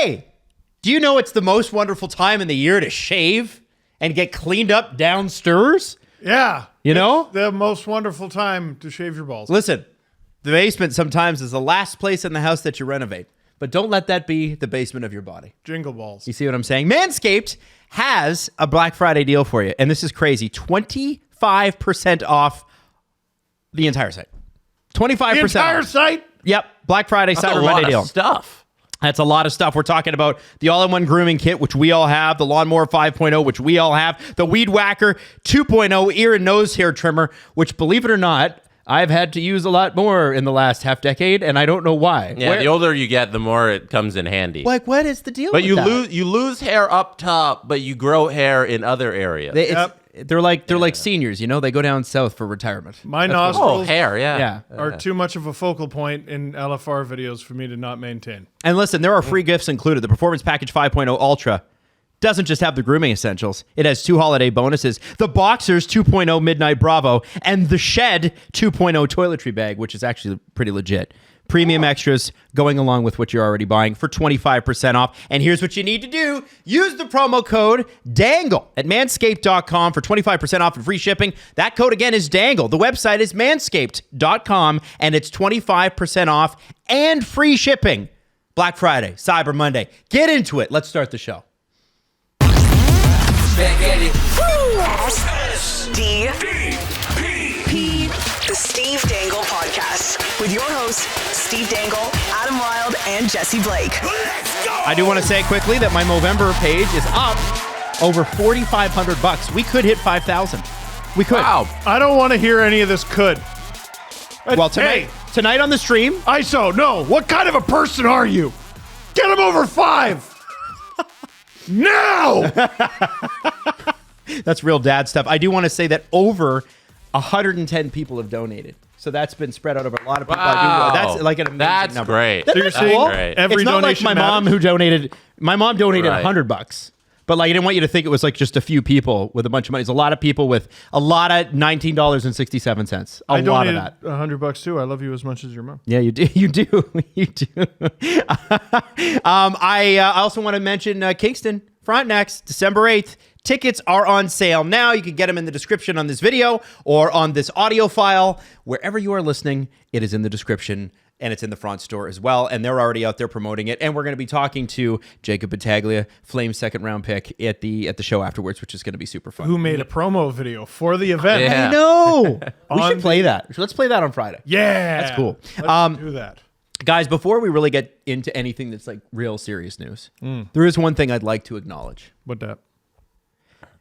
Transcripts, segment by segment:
Hey, do you know it's the most wonderful time in the year to shave and get cleaned up downstairs? Yeah. You know? It's the most wonderful time to shave your balls. Listen, the basement sometimes is the last place in the house that you renovate. But don't let that be the basement of your body. Jingle balls. You see what I'm saying? Manscaped has a Black Friday deal for you. And this is crazy. 25% off the entire site. 25% The entire off. site? Yep. Black Friday, Cyber Monday deal. Stuff. That's a lot of stuff. We're talking about the all-in-one grooming kit, which we all have, the Lawnmower 5.0, which we all have, the Weed Whacker 2.0 ear and nose hair trimmer, which, believe it or not, I've had to use a lot more in the last half decade, and I don't know why. Yeah, the older you get, the more it comes in handy. Like, what is the deal But with you that? lose hair up top, but you grow hair in other areas. They're like seniors, you know? They go down south for retirement. My Oh, nostrils hair, yeah. are too much of a focal point in LFR videos for me to not maintain. And listen, there are free gifts included. The Performance Package 5.0 Ultra doesn't just have the grooming essentials. It has 2 holiday bonuses. The Boxers 2.0 Midnight Bravo and the Shed 2.0 toiletry bag, which is actually pretty legit. Premium extras going along with what you're already buying for 25% off. And here's what you need to do. Use the promo code DANGLE at manscaped.com for 25% off and free shipping. That code again is DANGLE. The website is manscaped.com and it's 25% off and free shipping. Black Friday, Cyber Monday. Get into it. Let's start the show. SDP, the Steve Dangle Podcast, with your hosts, Steve Dangle, Adam Wilde, and Jesse Blake. I do want to say quickly that my Movember page is up over $4,500. We could hit 5,000. We could. Wow. I don't want to hear any of this could. Well, tonight on the stream, ISO, no. What kind of a person are you? Get him over 5. Now! that's real dad stuff. I do want to say that over 110 people have donated. So that's been spread out over a lot of people. Wow. That's like an amazing That's number. great. That's So you're cool. saying Great. every It's not like donation my mom matters? who donated. My mom donated Right. $100. But like, I didn't want you to think it was like just a few people with a bunch of money. It's a lot of people with a lot of $19.67. A I lot of donated that. $100 too. I love you as much as your mom. Yeah, you do. You do. You do. I also want to mention Kingston Frontenacs, December 8th. Tickets are on sale now. You can get them in the description on this video or on this audio file. Wherever you are listening, it is in the description. And it's in the front store as well. And they're already out there promoting it. And we're going to be talking to Jacob Battaglia, Flames second round pick, at the show afterwards, which is going to be super fun. Who made a promo video for the event? Yeah. I know. We On should play that. Let's play that on Friday. Yeah. That's cool. Let's do that. Guys, before we really get into anything that's like real serious news, there is one thing I'd like to acknowledge. What that?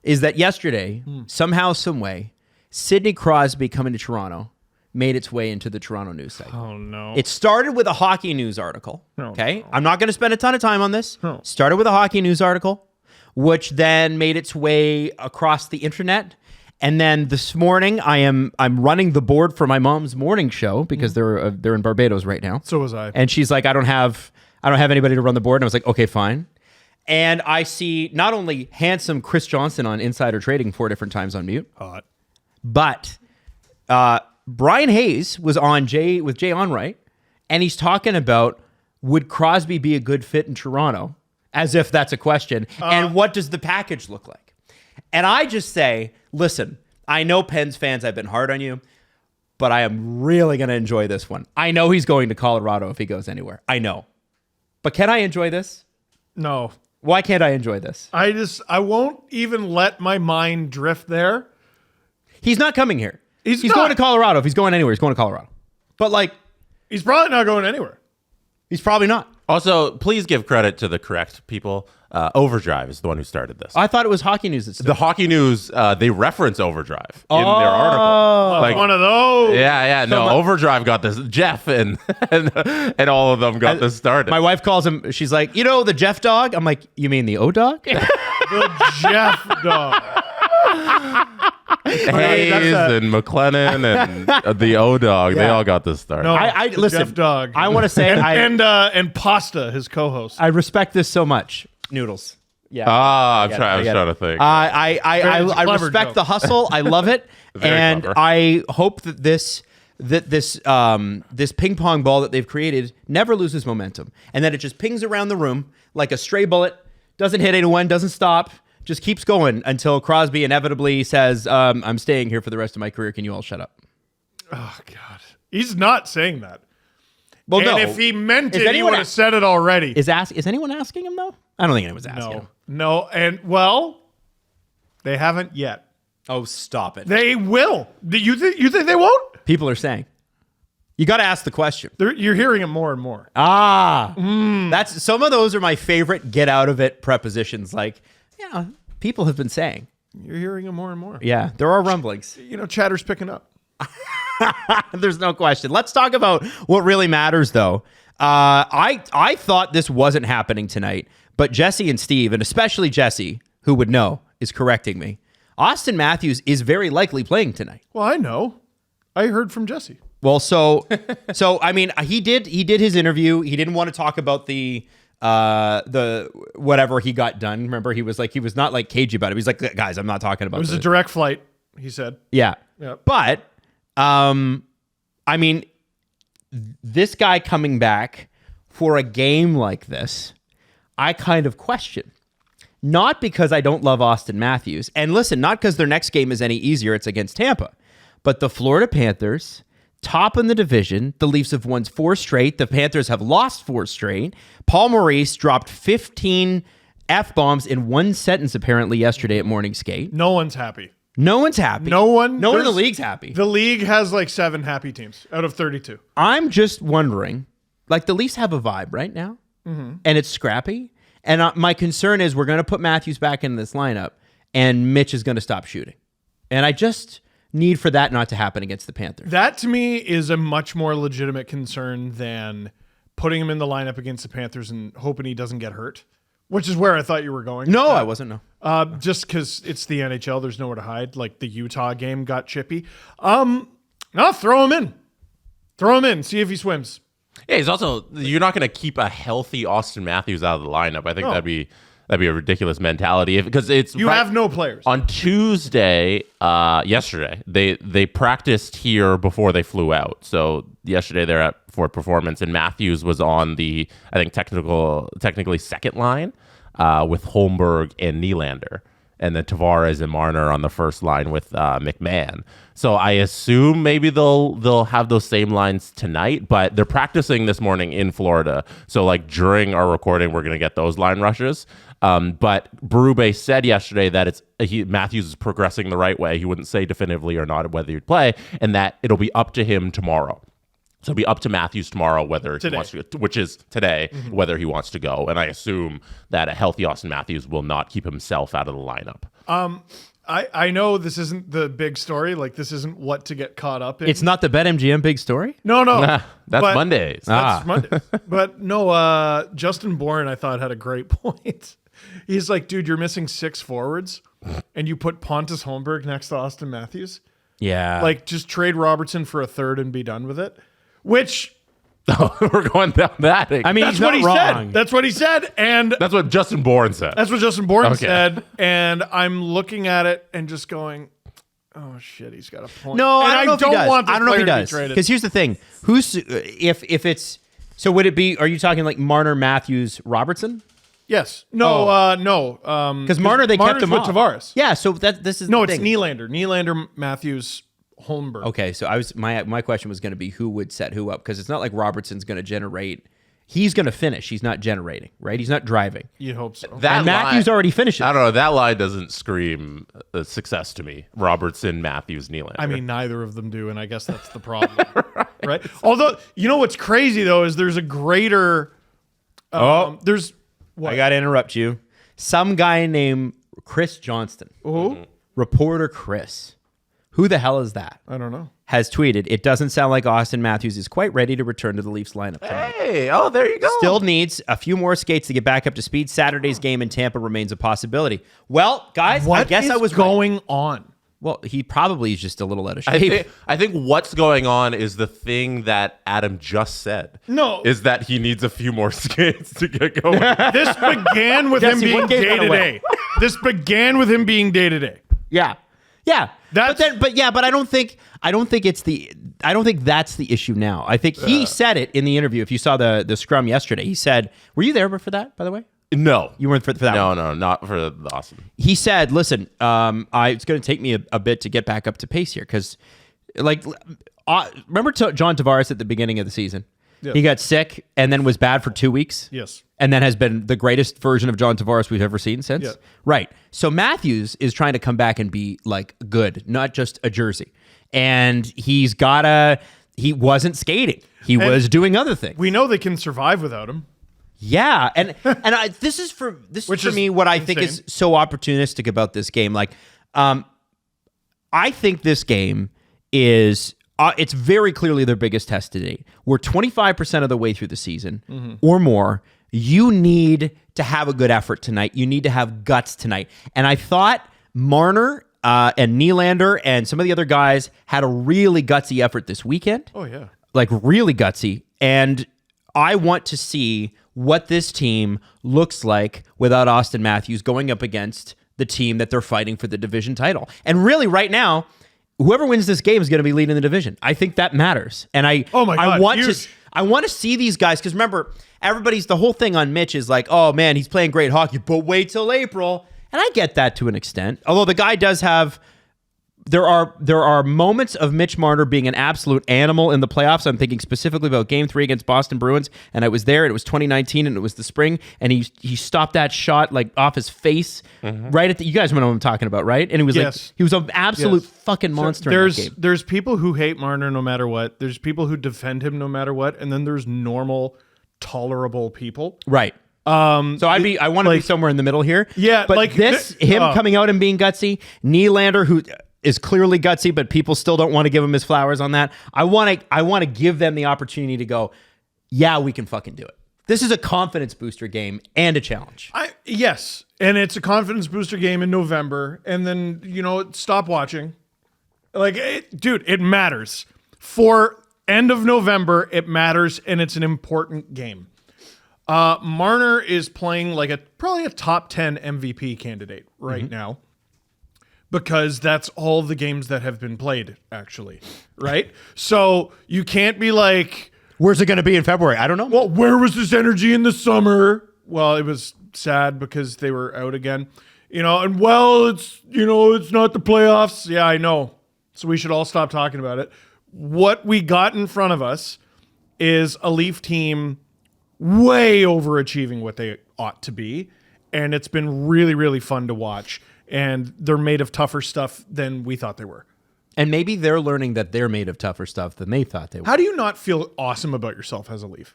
Is that yesterday, somehow, some way, Sidney Crosby coming to Toronto made its way into the Toronto news site. Oh, no. It started with a hockey news article. Oh, Okay. no. I'm not going to spend a ton of time on this. Oh. Started with a hockey news article, which then made its way across the internet. And then this morning, I'm running the board for my mom's morning show because they're in Barbados right now. So was I. And she's like, I don't have anybody to run the board. And I was like, okay, fine. And I see not only handsome Chris Johnson on Insider Trading 4 different times on mute, Hot. but Brian Hayes was on with Jay Onright, and he's talking about, would Crosby be a good fit in Toronto? As if that's a question. And what does the package look like? And I just say, listen, I know Pens fans, I've been hard on you, but I am really going to enjoy this one. I know he's going to Colorado if he goes anywhere. I know. But can I enjoy this? No. Why can't I enjoy this? I won't even let my mind drift there. He's not coming here. He's going not. to Colorado. If he's going anywhere, he's going to Colorado. But like, He's probably not going anywhere. he's probably not. Also, please give credit to the correct people. Overdrive is the one who started this. I thought it was hockey news. That The Hockey News, they reference Overdrive in their article. Like, One of those. yeah, no, Overdrive got this. Jeff and all of them got this started. My wife calls him. She's like, the Jeff dog. I'm like, you mean the O dog? The Jeff dog. Hayes and McLennan and the O Dog, they all got this started. No, I the listen. Jeff dog. I want to say and Pasta, his co-host. I respect this so much. Noodles. Yeah. I'm I trying get to it. think. I Clever respect joke. the hustle. I love it. Very and clever. I hope that this that this ping pong ball that they've created never loses momentum, and that it just pings around the room like a stray bullet, doesn't hit anyone, doesn't stop, just keeps going until Crosby inevitably says, I'm staying here for the rest of my career. Can you all shut up? Oh, God. He's not saying that. Well, And no. if he meant it, he would have said it already. Is anyone asking him, though? I don't think anyone's asking him. No. And, well, they haven't yet. Oh, stop it. They will. You think they won't? People are saying. You got to ask the question. You're hearing it more and more. That's some of those are my favorite get out of it prepositions. Like, yeah, people have been saying. You're hearing it more and more. Yeah, there are rumblings. Chatter's picking up. There's no question. Let's talk about what really matters, though. I thought this wasn't happening tonight, but Jesse and Steve, and especially Jesse, who would know, is correcting me. Auston Matthews is very likely playing tonight. Well, I know. I heard from Jesse. Well, so I mean, he did his interview. He didn't want to talk about the whatever he got done. Remember, he was not like cagey about it. He's like, guys, I'm not talking about It was a direct flight, he said. Yeah. Yep. But I mean, this guy coming back for a game like this, I kind of question. Not because I don't love Auston Matthews. And listen, not because their next game is any easier. It's against Tampa. But the Florida Panthers, top in the division. The Leafs have won 4 straight. The Panthers have lost 4 straight. Paul Maurice dropped 15 F-bombs in one sentence, apparently, yesterday at morning skate. No one's happy. No one's happy. No one in the league's happy. The league has like 7 happy teams out of 32. I'm just wondering, like, the Leafs have a vibe right now, and it's scrappy. And my concern is we're going to put Matthews back in this lineup, and Mitch is going to stop shooting. And I just need for that not to happen against the Panthers. That, to me, is a much more legitimate concern than putting him in the lineup against the Panthers and hoping he doesn't get hurt, which is where I thought you were going. No, I wasn't, no. Just because it's the NHL, there's nowhere to hide. Like the Utah game got chippy. No, throw him in. Throw him in. See if he swims. Yeah, he's also, you're not going to keep a healthy Auston Matthews out of the lineup. I think that'd be a ridiculous mentality because you have no players. On Tuesday, yesterday, they practiced here before they flew out. So yesterday they're at Fort Performance, and Matthews was on the, I think, technically second line with Holmberg and Nylander. And then Tavares and Marner on the first line with McMahon. So I assume maybe they'll have those same lines tonight, but they're practicing this morning in Florida. So like during our recording, we're going to get those line rushes. But Berube said yesterday that Matthews is progressing the right way. He wouldn't say definitively or not whether he'd play, and that it'll be up to him tomorrow. So it'll be up to Matthews tomorrow whether he wants to, which is today, whether he wants to go. And I assume that a healthy Auston Matthews will not keep himself out of the lineup. I know this isn't the big story. Like, this isn't what to get caught up in. It's not the BetMGM big story? No. That's Mondays. That's Mondays. But no, Justin Bourne, I thought, had a great point. He's like, dude, you're missing 6 forwards, and you put Pontus Holmberg next to Auston Matthews? Yeah. Like, just trade Robertson for a third and be done with it? Which... We're going down that. I mean, that's he's what not he wrong. said. That's what he said. And that's what Justin Bourne said. That's what Justin Bourne said. And I'm looking at it and just going, oh shit, he's got a point. No, and I don't know if he does. want this I don't know if he player to be does. traded. Because here's the thing: who's if it's so? Would it be? Are you talking like Marner, Matthews, Robertson? Yes. No. No. Because Marner, they kept him with off. Tavares. Yeah. So this is no. the It's thing. Nylander. Nylander, Matthews, Holmberg. Okay, so my question was going to be who would set who up, because it's not like Robertson's going to generate. He's going to finish. He's not generating, right? He's not driving. You'd hope so. And Matthews already finished it. I don't know. That line doesn't scream success to me. Robertson, Matthews, Nylander. I mean, neither of them do, and I guess that's the problem, right? Although, you know what's crazy though is there's a greater. There's. What? I got to interrupt you. Some guy named Chris Johnston, reporter Chris. Who the hell is that? I don't know. Has tweeted, it doesn't sound like Auston Matthews is quite ready to return to the Leafs lineup tonight. Hey, there you go. Still needs a few more skates to get back up to speed. Saturday's game in Tampa remains a possibility. Well, guys, I guess I was going on. Well, he probably is just a little out of shape. I think what's going on is the thing that Adam just said. No. Is that he needs a few more skates to get going. This began with him being day-to-day. This began with him being day-to-day. Yeah. Yeah. But I don't think it's don't think that's the issue now. I think he said it in the interview. If you saw the scrum yesterday, he said, "Were you there for that? By the way, No, you weren't for that. No, not for the Auston. He said, "Listen, it's going to take me a bit to get back up to pace here because, remember John Tavares at the beginning of the season? Yeah. He got sick and then was bad for 2 weeks. Yes. And then has been the greatest version of John Tavares we've ever seen since. Yeah. Right. So Matthews is trying to come back and be like good, not just a jersey. And he wasn't skating. He was doing other things. We know they can survive without him. Yeah, this is for me what I think is so opportunistic about this game. Like, I think this game is it's very clearly their biggest test to date. We're 25% of the way through the season or more. You need to have a good effort tonight. You need to have guts tonight. And I thought Marner and Nylander and some of the other guys had a really gutsy effort this weekend. Oh yeah, like really gutsy. And I want to see what this team looks like without Auston Matthews going up against the team that they're fighting for the division title. And really right now, whoever wins this game is going to be leading the division. I think that matters. And I want to see these guys, because remember, the whole thing on Mitch is like, oh man, he's playing great hockey, but wait till April. And I get that to an extent. Although the guy does have there are moments of Mitch Marner being an absolute animal in the playoffs. I'm thinking specifically about Game 3 against Boston Bruins, and I was there, and it was 2019, and it was the spring, and he stopped that shot like off his face right at the. You guys know what I'm talking about, right? And it was like he was an absolute fucking monster. In that game. There's people who hate Marner no matter what. There's people who defend him no matter what, and then there's normal, tolerable people. Right. So I want to be somewhere in the middle here. Yeah, but him coming out and being gutsy, Nylander, who is clearly gutsy, but people still don't want to give him his flowers on that. I want to give them the opportunity to go, yeah, we can fucking do it. This is a confidence booster game and a challenge. Yes, and it's a confidence booster game in November, and then stop watching. It matters. For end of November, it matters, and it's an important game. Marner is playing like probably a top 10 MVP candidate right now. Because that's all the games that have been played, actually, right? So you can't be like... Where's it going to be in February? I don't know. Well, where was this energy in the summer? Well, it was sad because they were out again. It's not the playoffs. Yeah, I know. So we should all stop talking about it. What we got in front of us is a Leaf team way overachieving what they ought to be. And it's been really, really fun to watch. And they're made of tougher stuff than we thought they were. And maybe they're learning that they're made of tougher stuff than they thought they were. How do you not feel awesome about yourself as a Leaf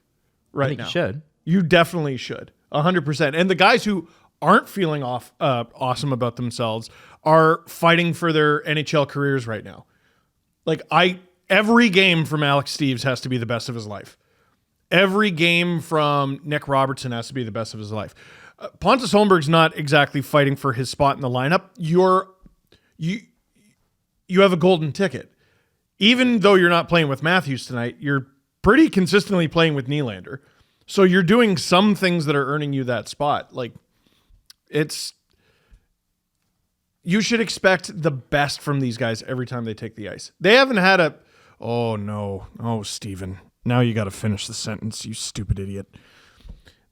right I think now? You should. You definitely should. 100%. And the guys who aren't feeling awesome about themselves are fighting for their NHL careers right now. Every game from Alex Steeves has to be the best of his life. Every game from Nick Robertson has to be the best of his life. Pontus Holmberg's not exactly fighting for his spot in the lineup. You have a golden ticket. Even though you're not playing with Matthews tonight, you're pretty consistently playing with Nylander. So you're doing some things that are earning you that spot. You should expect the best from these guys every time they take the ice. They haven't had oh no. Oh, Steven. Now you got to finish the sentence, you stupid idiot.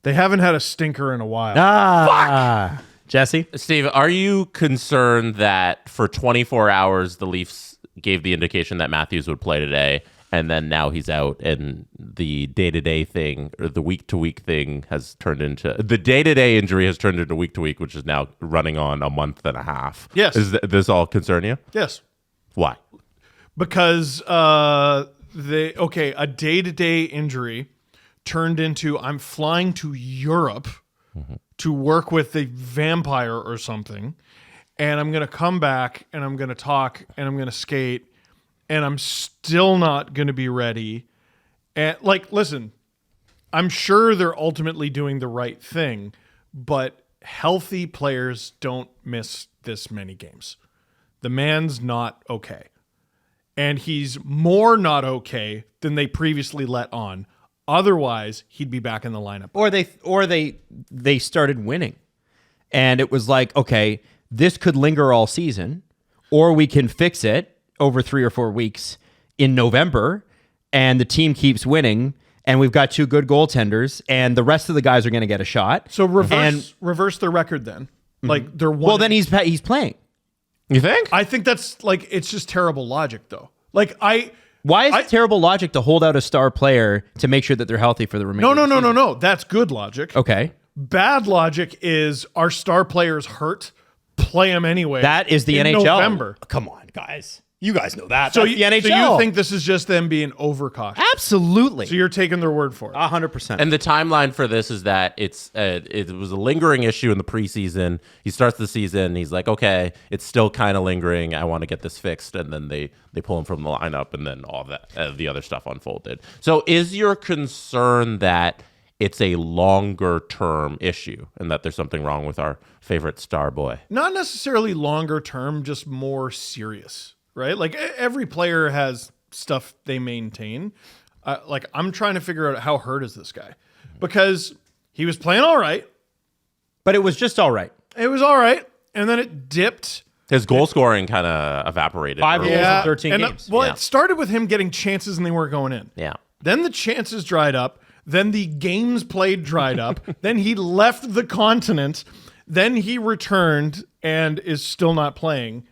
They haven't had a stinker in a while. Fuck! Jesse? Steve, are you concerned that for 24 hours the Leafs gave the indication that Matthews would play today, and then now he's out, and the day-to-day thing, or the week-to-week thing has turned into... The day-to-day injury has turned into week-to-week, which is now running on a month and a half. Yes. Does this all concern you? Yes. Why? Because a day-to-day injury turned into I'm flying to Europe to work with a vampire or something, and I'm going to come back and I'm going to talk and I'm going to skate and I'm still not going to be ready. And listen, I'm sure they're ultimately doing the right thing, but healthy players don't miss this many games. The man's not okay. And he's more not okay than they previously let on. Otherwise, he'd be back in the lineup. Or they started winning. And it was like, okay, this could linger all season, or we can fix it over 3 or 4 weeks in November and the team keeps winning and we've got 2 good goaltenders and the rest of the guys are going to get a shot. So reverse their record then. Like they're one. Well, then he's playing. You think? I think that's like it's just terrible logic though. Like Why is it terrible logic to hold out a star player to make sure that they're healthy for the remainder? No. That's good logic. Okay. Bad logic is our star players hurt. Play them anyway. That is the in NHL. November. Come on, guys. You guys know that. So That's the NHL. So you think this is just them being overcautious? Absolutely. So you're taking their word for it. 100%. And the timeline for this is that it was a lingering issue in the preseason. He starts the season. He's like, okay, it's still kind of lingering. I want to get this fixed. And then they pull him from the lineup, and then all that the other stuff unfolded. So is your concern that it's a longer term issue and that there's something wrong with our favorite star boy? Not necessarily longer term, just more serious, right? Like every player has stuff they maintain. Like I'm trying to figure out how hurt is this guy, because he was playing all right. But it was just all right. It was all right, and then it dipped. His goal scoring kind of evaporated. 5 early. goals in 13 games. Well, Yeah. it started with him getting chances and they weren't going in. Yeah. Then the chances dried up. Then the games played dried up. Then he left the continent. Then he returned and is still not playing.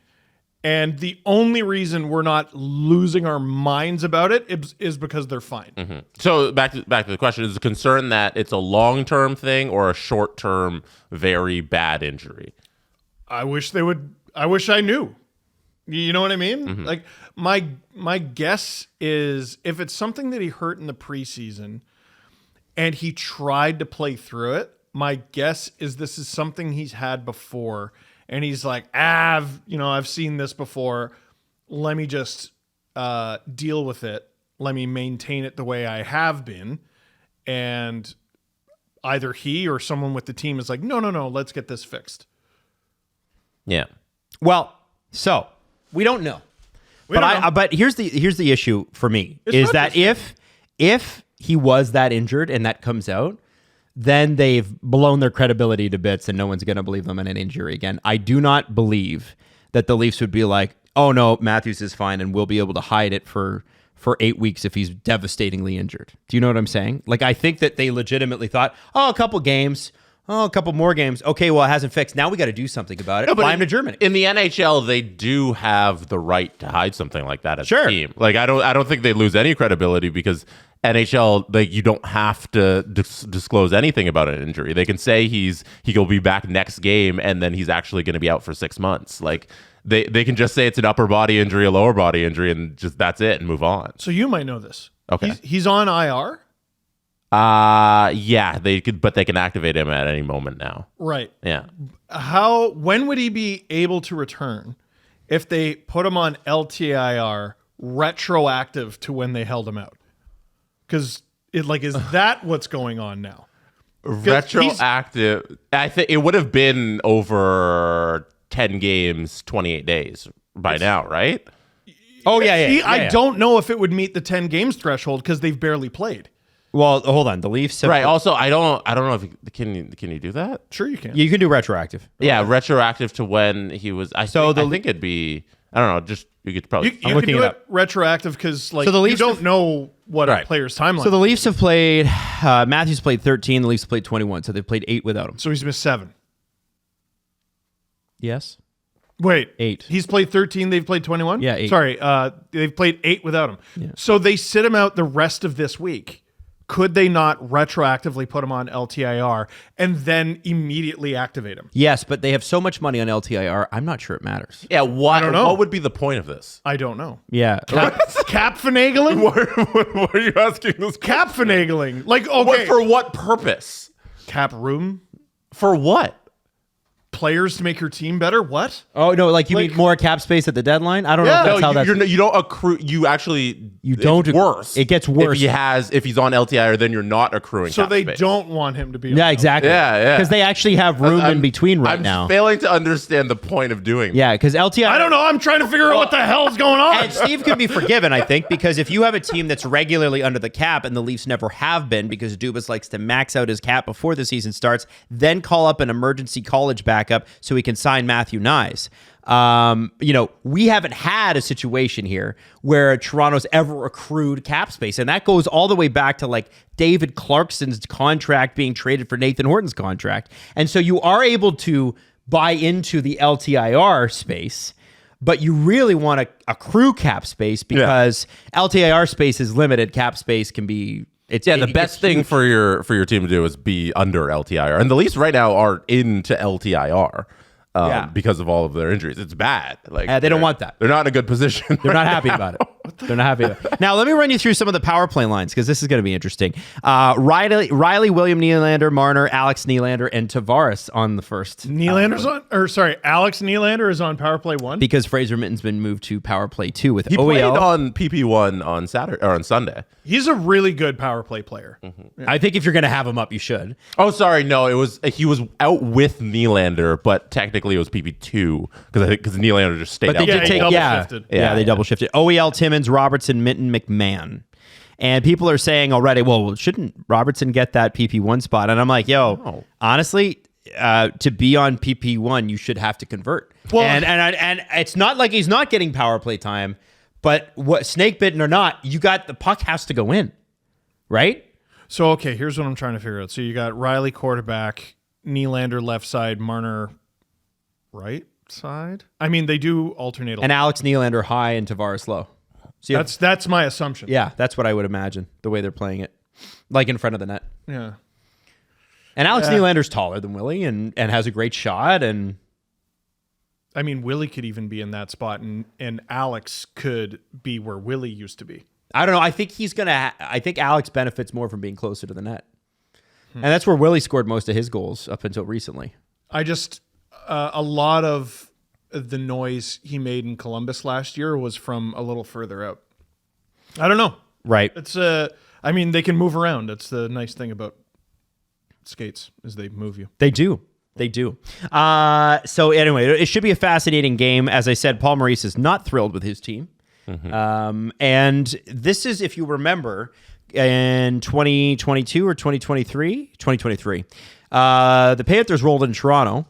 And the only reason we're not losing our minds about it is because they're fine. Mm-hmm. So back to the question: is the concern that it's a long-term thing or a short-term, very bad injury? I wish they would. I wish I knew. You know what I mean? Mm-hmm. Like my guess is if it's something that he hurt in the preseason and he tried to play through it, my guess is this is something he's had before, and he's like, I've seen this before. Let me just deal with it. Let me maintain it the way I have been. And either he or someone with the team is like, no, let's get this fixed. Yeah. Well, so we don't know. But here's the issue for me is that if he was that injured and that comes out, then they've blown their credibility to bits and no one's going to believe them in an injury again. I do not believe that the Leafs would be like, oh no, Matthews is fine and we'll be able to hide it for 8 weeks if he's devastatingly injured. Do you know what I'm saying? Like, I think that they legitimately thought, a couple games. Oh, a couple more games. Okay, well, it hasn't fixed. Now we got to do something about it. Fly him to Germany. In the NHL, they do have the right to hide something like that as Sure. a team. Like, I don't think they lose any credibility because NHL, like, you don't have to disclose anything about an injury. They can say he'll be back next game, and then he's actually going to be out for 6 months. Like, they can just say it's an upper body injury, a lower body injury, and just that's it, and move on. So you might know this. Okay. He's on IR. Yeah, they can activate him at any moment now. Right. Yeah. When would he be able to return if they put him on LTIR retroactive to when they held him out? Because is that what's going on now? Retroactive. I think it would have been over 10 games, 28 days by now, right? Oh, yeah. I don't know if it would meet the 10 games threshold because they've barely played. Well, hold on. The Leafs have... Right. Also, I don't know if can you do that? Sure, you can. You can do retroactive. Yeah, retroactive to when he was. I think it'd be. I don't know. Just you could probably. You can do it retroactive because the Leafs you don't know what a player's timeline. So the Leafs have played. Matthews played 13. The Leafs have played 21. So they've played 8 without him. So he's missed 7. Yes. Wait, 8. He's played 13. They've played 21. Yeah, 8. Sorry, they've played 8 without him. Yeah. So they sit him out the rest of this week. Could they not retroactively put him on LTIR and then immediately activate him? Yes, but they have so much money on LTIR. I'm not sure it matters. Yeah. What? I don't know. What would be the point of this? I don't know. Yeah. Cap finagling? What are you asking this? Cap finagling. Like, okay. For what purpose? Cap room? For what? Players to make your team better? What? Oh, no, like you need more cap space at the deadline? I don't know if that's how that's... You don't accrue. You actually... You don't... It's worse. It gets worse. If he's on LTIR, then you're not accruing So cap they space. don't want him to be... Yeah, exactly. Yeah. Because they actually have room in between now. I'm failing to understand the point of doing that. Yeah, because LTIR... I don't know. I'm trying to figure out what the hell's going on. And Steve can be forgiven, I think, because if you have a team that's regularly under the cap, and the Leafs never have been, because Dubas likes to max out his cap before the season starts, then call up an emergency college back backup so he can sign Matthew Nyes. We haven't had a situation here where Toronto's ever accrued cap space. And that goes all the way back to like David Clarkson's contract being traded for Nathan Horton's contract. And so you are able to buy into the LTIR space, but you really want to accrue cap space because LTIR space is limited. Cap space can be... the best thing for your team to do is be under LTIR. And the Leafs right now are into LTIR. Because of all of their injuries. It's bad. Like they don't want that. They're not in a good position. They're not happy about it. They're not happy about it. Now, let me run you through some of the power play lines because this is going to be interesting. Riley, William Nylander, Marner, Alex Nylander, and Tavares on the first. Alex Nylander is on power play 1? Because Fraser Mitten's been moved to power play 2 with he OEL. played on PP1 on Saturday or on Sunday. He's a really good power play player. Mm-hmm. Yeah. I think if you're going to have him up, you should. Oh, sorry. No, he was out with Nylander, but technically it was PP2 because Nylander just stayed but out. They did take, double-shifted. They double shifted. OEL, Timmins, Robertson, Mitten, McMahon. And people are saying already, well, shouldn't Robertson get that PP1 spot? And I'm like, honestly, to be on PP1, you should have to convert. Well, and it's not like he's not getting power play time, but what snake bitten or not, the puck has to go in, right? So, okay, here's what I'm trying to figure out. So you got Riley quarterback, Nylander left side, Marner right side. I mean, they do alternate. And Alex Nylander high and Tavares low. So that's my assumption. Yeah, that's what I would imagine, the way they're playing it. Like in front of the net. Yeah. And Alex Nylander's taller than Willie and has a great shot. And I mean, Willie could even be in that spot, and Alex could be where Willie used to be. I don't know. I think I think Alex benefits more from being closer to the net. And that's where Willie scored most of his goals up until recently. A lot of the noise he made in Columbus last year was from a little further out. I don't know. Right. It's they can move around. That's the nice thing about skates is they move you. They do. So anyway, it should be a fascinating game. As I said, Paul Maurice is not thrilled with his team. Mm-hmm. And this is, if you remember, in 2022 or 2023, the Panthers rolled in Toronto,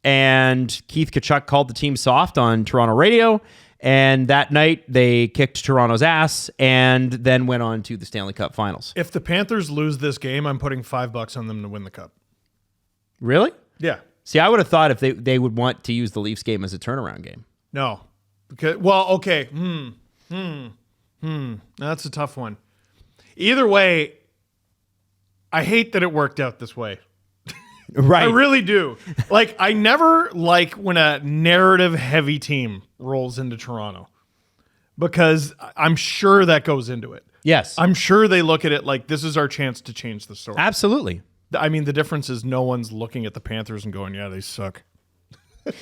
and Keith Tkachuk called the team soft on Toronto radio. And that night, they kicked Toronto's ass and then went on to the Stanley Cup Finals. If the Panthers lose this game, I'm putting $5 on them to win the cup. Really? Yeah. See, I would have thought if they would want to use the Leafs game as a turnaround game. No. Okay. That's a tough one. Either way, I hate that it worked out this way. Right. I really do. I never like when a narrative-heavy team rolls into Toronto because I'm sure that goes into it. Yes. I'm sure they look at it like this is our chance to change the story. Absolutely. I mean, the difference is no one's looking at the Panthers and going, yeah, they suck.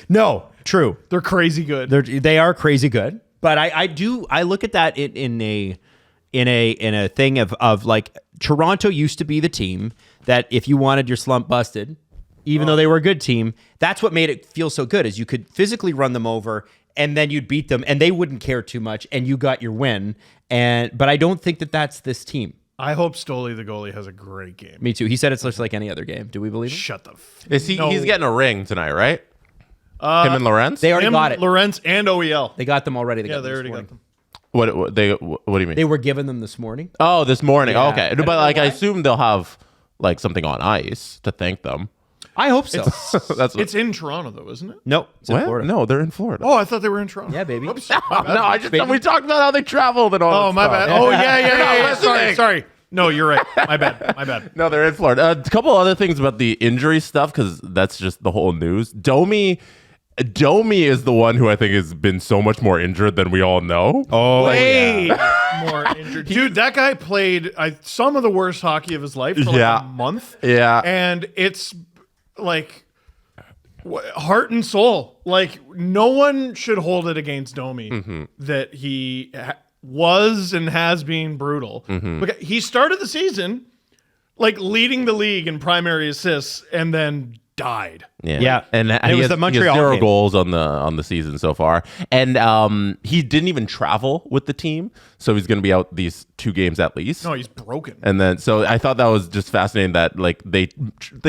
No, true. They're crazy good. They are crazy good. But I look at that in a thing of like Toronto used to be the team that if you wanted your slump busted, even though they were a good team, that's what made it feel so good is you could physically run them over and then you'd beat them and they wouldn't care too much and you got your win. But I don't think that that's this team. I hope Stoli, the goalie, has a great game. Me too. He said it's just like any other game. Do we believe him? Shut the Is he? No. He's getting a ring tonight, right? Him and Lorenz? They already got it. Lorenz and OEL. They got them already. They already got them. What do you mean? They were given them this morning. Oh, this morning. Yeah. Okay. But I assume they'll have something on ice to thank them. I hope so. It's in Toronto though, isn't it? Nope. It's in What? Florida. No, they're in Florida. Oh, I thought they were in Toronto. Yeah, baby. Oops. No, we talked about how they traveled and all. Oh, my bad. Oh, yeah. Sorry. No, you're right. My bad. No, they're in Florida. A couple other things about the injury stuff because that's just the whole news. Domi is the one who I think has been so much more injured than we all know. Oh, way more injured. Dude, that guy played some of the worst hockey of his life for a month. Yeah. And it's like heart and soul. No one should hold it against Domi that he was and has been brutal. Because he started the season leading the league in primary assists and then died. Yeah. And it he was has, the Montreal he has 0 game. goals on the season so far, and he didn't even travel with the team, so he's going to be out these 2 games at least. No, he's broken. And then, so I thought that was just fascinating that like they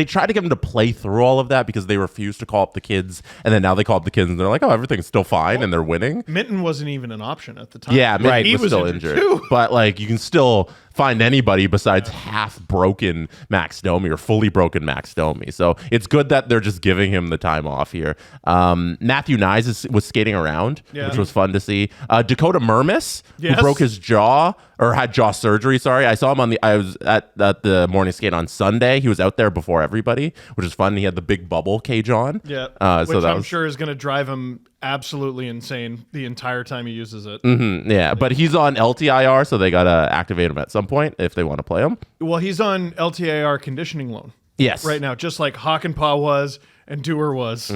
tried to get him to play through all of that because they refused to call up the kids, and then now they call up the kids and they're like, oh, everything's still fine, and they're winning. Minton wasn't even an option at the time. Yeah, Right. he was still injured. too. But like you can still find anybody besides half broken Max Domi or fully broken Max Domi. So it's good that they're just giving him the time off here. Matthew Nyes was skating around, which was fun to see. Dakota Mermis, who broke his jaw or had jaw surgery. Sorry, I saw him I was at the morning skate on Sunday. He was out there before everybody, which is fun. He had the big bubble cage on. Yeah, so which that I'm was, sure is going to drive him absolutely insane the entire time he uses it. yeah, but he's on LTIR, so they gotta activate him at some point if they want to play him. Well, he's on LTIR conditioning loan Yes, right now, just like Hakanpää was and Dewar was.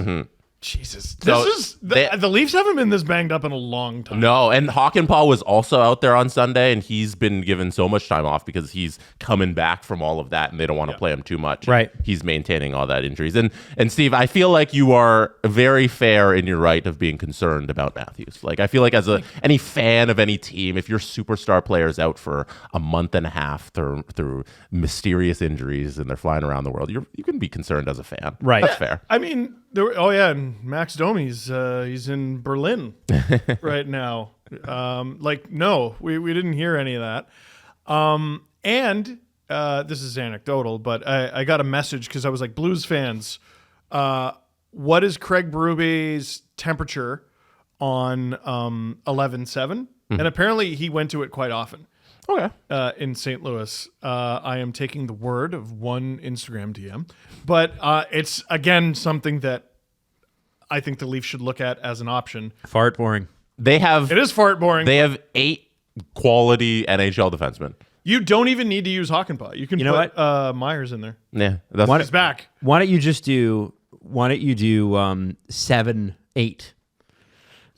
Jesus, So the Leafs haven't been this banged up in a long time. No, and Hakanpää was also out there on Sunday, and he's been given so much time off because he's coming back from all of that, and they don't want to play him too much. Right. He's maintaining all that injuries. And Steve, I feel like you are very fair in your right of being concerned about Matthews. Like, I feel like as any fan of any team, if your superstar player is out for a month and a half through mysterious injuries and they're flying around the world, you can be concerned as a fan. Right. That's fair. I mean, and Max Domi's he's in Berlin right now. No, we didn't hear any of that. And this is anecdotal, but I got a message because I was like, Blues fans, what is Craig Berube's temperature on 11/7? And apparently he went to it quite often. Okay. In St. Louis. I am taking the word of one Instagram DM, but it's again something that I think the Leafs should look at as an option. Fart boring. It is fart boring. They have 8 quality NHL defensemen. You don't even need to use Hakanpää. You can put Myers in there. Yeah, He's back. Why don't you do 7-8?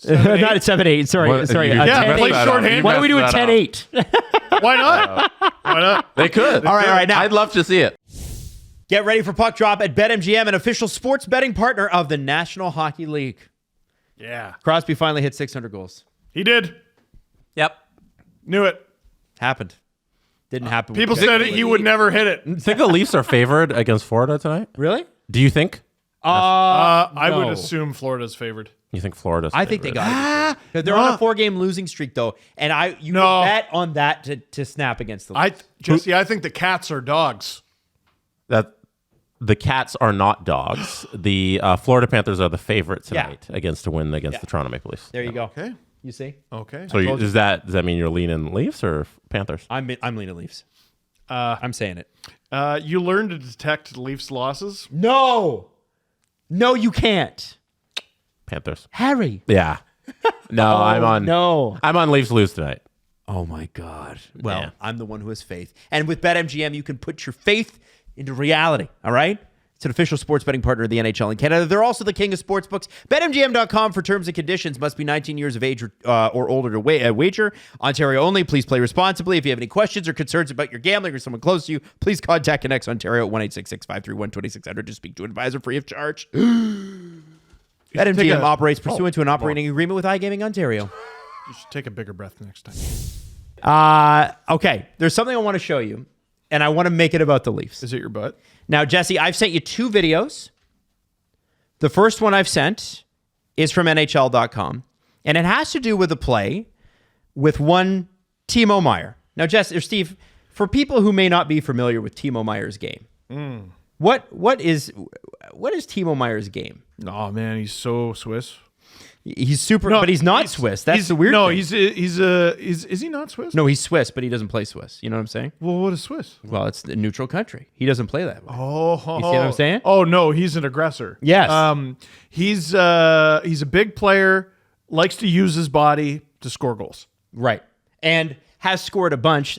Not at 7-8. Sorry. What- Sorry. you- Yeah, 10-8. play shorthand. Why don't we do a Messed that up. 10-8? Why not? Why not? They could. All right, now. I'd love to see it. Get ready for Puck Drop at BetMGM, an official sports betting partner of the National Hockey League. Yeah, Crosby finally hit 600 goals. he did. Yep. Knew it. Happened. Didn't happen. People said he would never hit it. Think the Leafs are favored against Florida tonight? Really? Do you think? I would No. assume Florida's favored. You think Florida's I think they favored? got it. Because they're on a 4-game losing streak, though. And you No. can bet on that to snap against the Leafs. Jesse, I think the Cats are dogs. that the Cats are not dogs. The Florida Panthers are the favorite tonight to win against the Toronto Maple Leafs. There you go. Okay. You see? Okay. So does that mean you're leaning Leafs or Panthers? I'm leaning Leafs. I'm saying it. You learn to detect Leafs losses. No, you can't. Panthers. Harry. Yeah. No, I'm on. No. I'm on Leafs lose tonight. Oh, my God. Well, Yeah. I'm the one who has faith. And with BetMGM, you can put your faith into reality, all right? It's an official sports betting partner of the NHL in Canada. They're also the king of sportsbooks. BetMGM.com for terms and conditions. Must be 19 years of age or older to wager. Ontario only. Please play responsibly. If you have any questions or concerns about your gambling or someone close to you, please contact Connects Ontario at 1-866-531-2600 to speak to an advisor free of charge. BetMGM operates pursuant to an operating agreement with iGaming Ontario. You should take a bigger breath next time. Okay, there's something I want to show you, and I want to make it about the Leafs. Is it your butt? Now, Jesse, I've sent you 2 videos. The first one I've sent is from NHL.com, and it has to do with a play with one Timo Meier. Now, Jesse or Steve, for people who may not be familiar with Timo Meier's game, what is Timo Meier's game? Oh man, he's so Swiss. He's super, but he's not Swiss. That's the weird thing. Is he not Swiss? No, he's Swiss, but he doesn't play Swiss. You know what I'm saying? Well, what is Swiss? Well, it's a neutral country. He doesn't play that way. Oh, You see what I'm saying? Oh no, he's an aggressor. Yes. He's a big player, likes to use his body to score goals. Right. And has scored a bunch,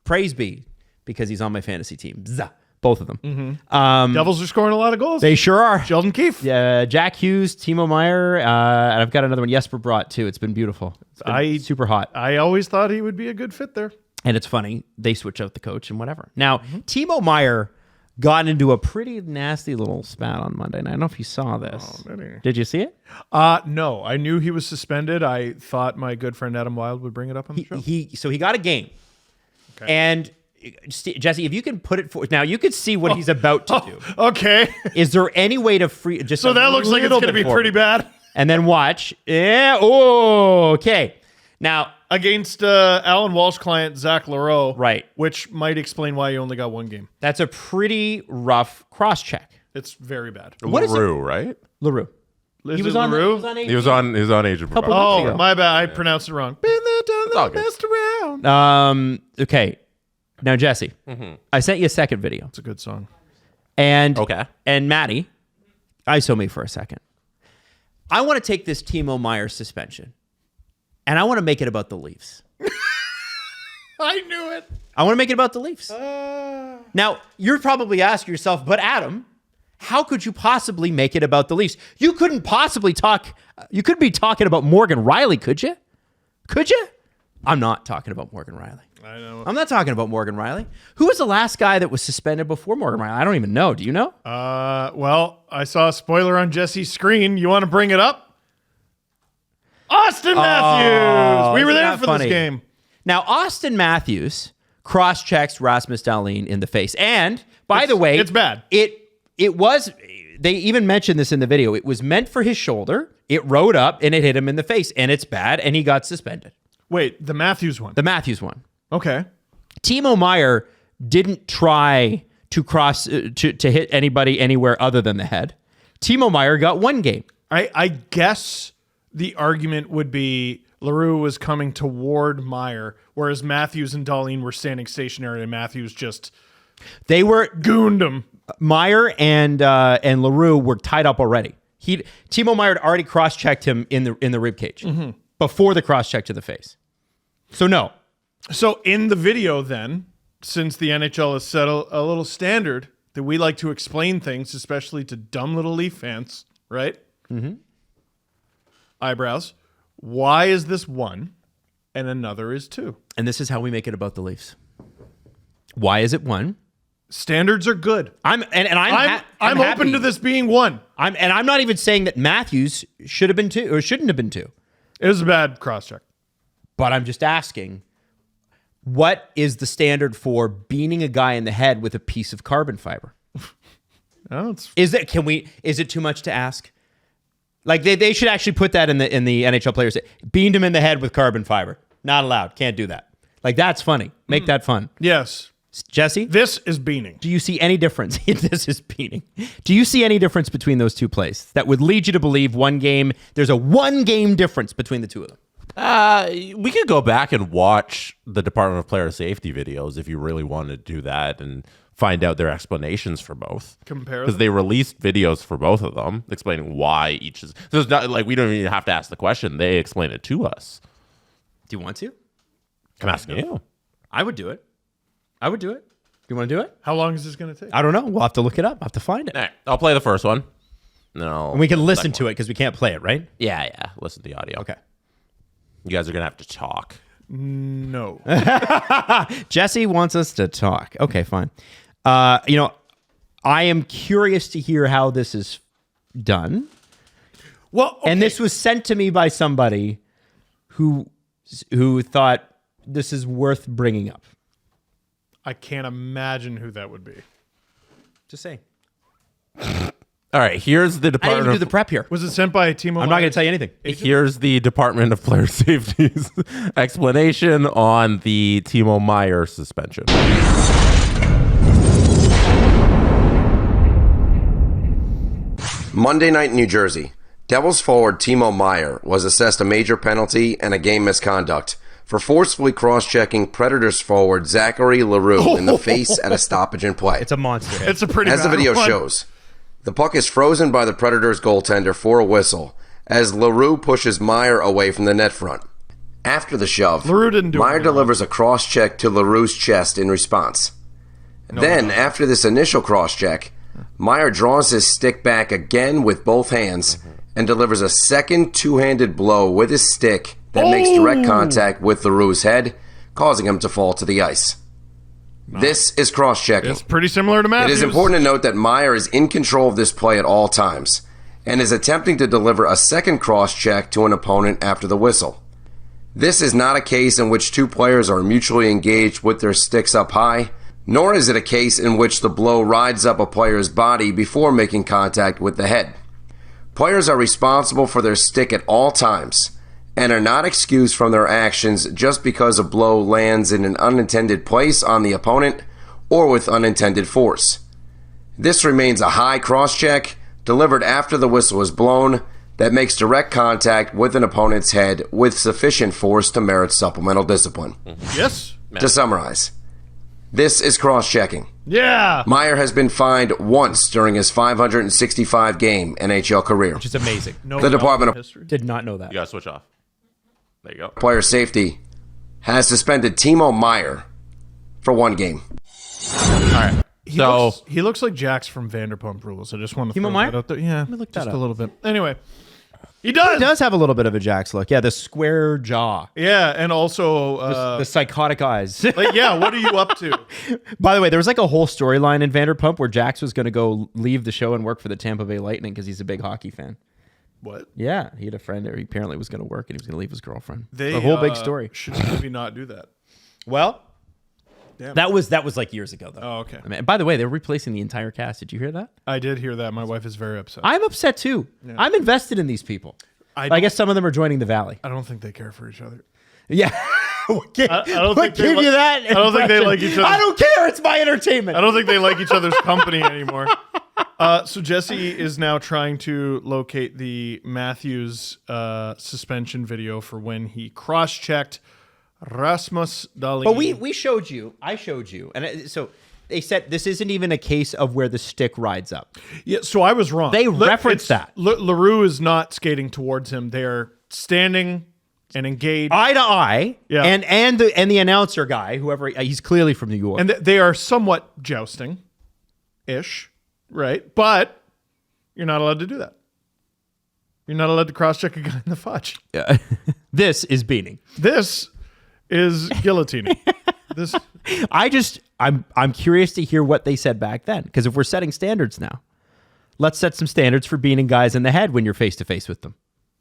praise be, because he's on my fantasy team. Bzz. Both of them. Devils are scoring a lot of goals. They sure are. Sheldon Keefe. Jack Hughes, Timo Meier, and I've got another one, Jesper Bratt, too. It's been beautiful. It's been super hot. I always thought he would be a good fit there. And it's funny. They switch out the coach and whatever. Now, Timo Meier got into a pretty nasty little spat on Monday night. I don't know if you saw this. Did you see it? No, I knew he was suspended. I thought my good friend Adam Wilde would bring it up on the show. So he got a game. Okay. And Jesse, if you can put it forward now, you could see what he's about to do. Okay. Is there any way to free? Just so that looks like it's going to be pretty bad. And then watch. Yeah. Oh. Okay. Now against Alan Walsh client Zach Leroux, right? Which might explain why he only got one game. That's a pretty rough cross check. It's very bad. LaRue, right? LaRue. He was on LaRue. He was on Agent for Oh, my bad. I pronounced it wrong. Been there, done that, messed around. Okay. Now, Jesse, I sent you a second video. It's a good song. And Maddie, ISO me for a second. I want to take this Timo Meier suspension, and I want to make it about the Leafs. I knew it. I want to make it about the Leafs. Now, you're probably asking yourself, but Adam, how could you possibly make it about the Leafs? You couldn't possibly talk. You couldn't be talking about Morgan Rielly, could you? Could you? I'm not talking about Morgan Rielly. I know. I'm not talking about Morgan Rielly. Who was the last guy that was suspended before Morgan Rielly? I don't even know. Do you know? Well, I saw a spoiler on Jesse's screen. You want to bring it up? Auston Matthews. We were there for this game. Now, Auston Matthews cross-checks Rasmus Dahlin in the face. And, by the way... It's bad. It was... They even mentioned this in the video. It was meant for his shoulder. It rode up, and it hit him in the face. And it's bad, and he got suspended. Wait, the Matthews one? The Matthews one. Okay. Timo Meier didn't try to cross... to hit anybody anywhere other than the head. Timo Meier got one game. I guess the argument would be... LaRue was coming toward Meier, whereas Matthews and Dahlin were standing stationary, and Matthews just they were gooned him. Meier and LaRue were tied up already. Timo Meier had already cross-checked him in the ribcage before the cross-check to the face. So no. So in the video, then, since the NHL has set a little standard that we like to explain things, especially to dumb little Leaf fans, right? Mm-hmm. Eyebrows. Why is this one and another is two? And this is how we make it about the Leafs. Why is it one? Standards are good. I'm open to this being one. I'm not even saying that Matthews should have been two or shouldn't have been two. It was a bad cross-check. But I'm just asking, what is the standard for beating a guy in the head with a piece of carbon fiber? Is it too much to ask? Like they should actually put that in the NHL players. Beamed him in the head with carbon fiber. Not allowed. Can't do that. Like that's funny. Make that fun. Yes. Jesse? This is beaning. Do you see any difference? This is beaning. Do you see any difference between those two plays that would lead you to believe there's a one game difference between the two of them? We could go back and watch the Department of Player Safety videos if you really wanted to do that and find out their explanations for both. Compare because they released videos for both of them explaining why each is. So it's not like we don't even have to ask the question; they explain it to us. Do you want to? I'm asking you. I would do it. Do you want to do it? How long is this going to take? I don't know. We'll have to look it up. I'll have to find it. All right, I'll play the first one. No, and we can listen to it because we can't play it, right? Yeah. Listen to the audio. Okay. You guys are gonna have to talk. No. Jesse wants us to talk. Okay, fine. I am curious to hear how this is done. Well, okay. And this was sent to me by somebody who thought this is worth bringing up. I can't imagine who that would be. Just saying. All right, here's the I Department didn't even do the prep here. Was it sent by Timo? I'm not going to tell you anything. Here's the Department of Player Safety's explanation on the Timo Meier suspension. Monday night in New Jersey, Devils forward Timo Meier was assessed a major penalty and a game misconduct for forcefully cross-checking Predators forward Zachary Leroux in the face at a stoppage in play. It's a monster. It's a pretty As the bad video one. shows, the puck is frozen by the Predators goaltender for a whistle as Leroux pushes Meier away from the net front. After the shove, Leroux didn't do Meier it. delivers a cross-check to Leroux's chest in response. After this initial cross-check, Meier draws his stick back again with both hands and delivers a second two-handed blow with his stick that makes direct contact with Leroux's head, causing him to fall to the ice. This is cross-checking. It's pretty similar to It Matthews. is important to note that Meier is in control of this play at all times and is attempting to deliver a second cross-check to an opponent after the whistle. This is not a case in which two players are mutually engaged with their sticks up high, nor is it a case in which the blow rides up a player's body before making contact with the head. Players are responsible for their stick at all times and are not excused from their actions just because a blow lands in an unintended place on the opponent or with unintended force. This remains a high cross-check delivered after the whistle is blown that makes direct contact with an opponent's head with sufficient force to merit supplemental discipline. Yes. To summarize, this is cross-checking. Yeah. Meier has been fined once during his 565-game NHL career. Which is amazing. No The Department of history. Did not know that. You gotta switch off. There you go. Player Safety has suspended Timo Meier for 1 game. All right. He looks like Jax from Vanderpump Rules. I just want to Timo throw Meier? that out there. Yeah, look just that a up. little bit. Anyway, he does. He does have a little bit of a Jax look. Yeah, the square jaw. Yeah, and also, The psychotic eyes. like, yeah, what are you up to? By the way, there was like a whole storyline in Vanderpump where Jax was going to go leave the show and work for the Tampa Bay Lightning because he's a big hockey fan. What? Yeah, he had a friend there. He apparently was going to work and he was going to leave his girlfriend. They a whole big story. Should maybe not do that. Well, Damn. that was like years ago though. Oh, okay. I mean, by the way, they're replacing the entire cast. Did you hear that? I did hear that. My wife is very upset. I'm upset too. I'm invested in these people. I guess some of them are joining the Valley. I don't think they care for each other. Yeah. don't think what they give you that? I don't think they impression? like each other. I don't care. It's my entertainment. I don't think they like each other's company anymore. So Jesse is now trying to locate the Matthews suspension video for when he cross-checked Rasmus Dahlin. But we showed you. I showed you. So they said this isn't even a case of where the stick rides up. Yeah, so I was wrong. They referenced that. LaRue is not skating towards him. They're standing and engaged. Eye to eye. Yeah. And the announcer guy, whoever, he's clearly from New York. And they are somewhat jousting-ish, right? But you're not allowed to do that. You're not allowed to cross-check a guy in the fudge. This is beaning. This is guillotining. This. I'm curious to hear what they said back then. Because if we're setting standards now, let's set some standards for beating guys in the head when you're face to face with them.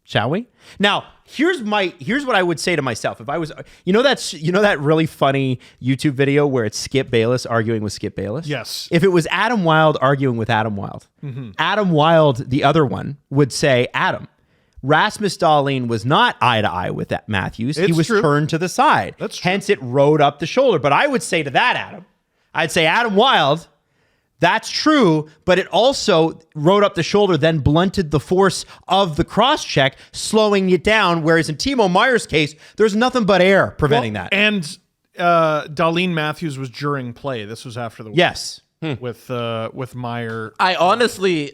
Shall we? Now, here's what I would say to myself. If I was, that really funny YouTube video where it's Skip Bayless arguing with Skip Bayless? Yes. If it was Adam Wilde arguing with Adam Wilde, Adam Wilde, the other one, would say, Adam, Rasmus Dahlin was not eye to eye with that Matthews. He It's was true. turned to the side. That's true. Hence, it rode up the shoulder. But I would say to that, Adam, I'd say, Adam Wilde, that's true, but it also rode up the shoulder, then blunted the force of the cross-check, slowing it down, whereas in Timo Meier's case, there's nothing but air preventing that. And Dahlin Matthews was during play. This was after the Yes. with Meier. I honestly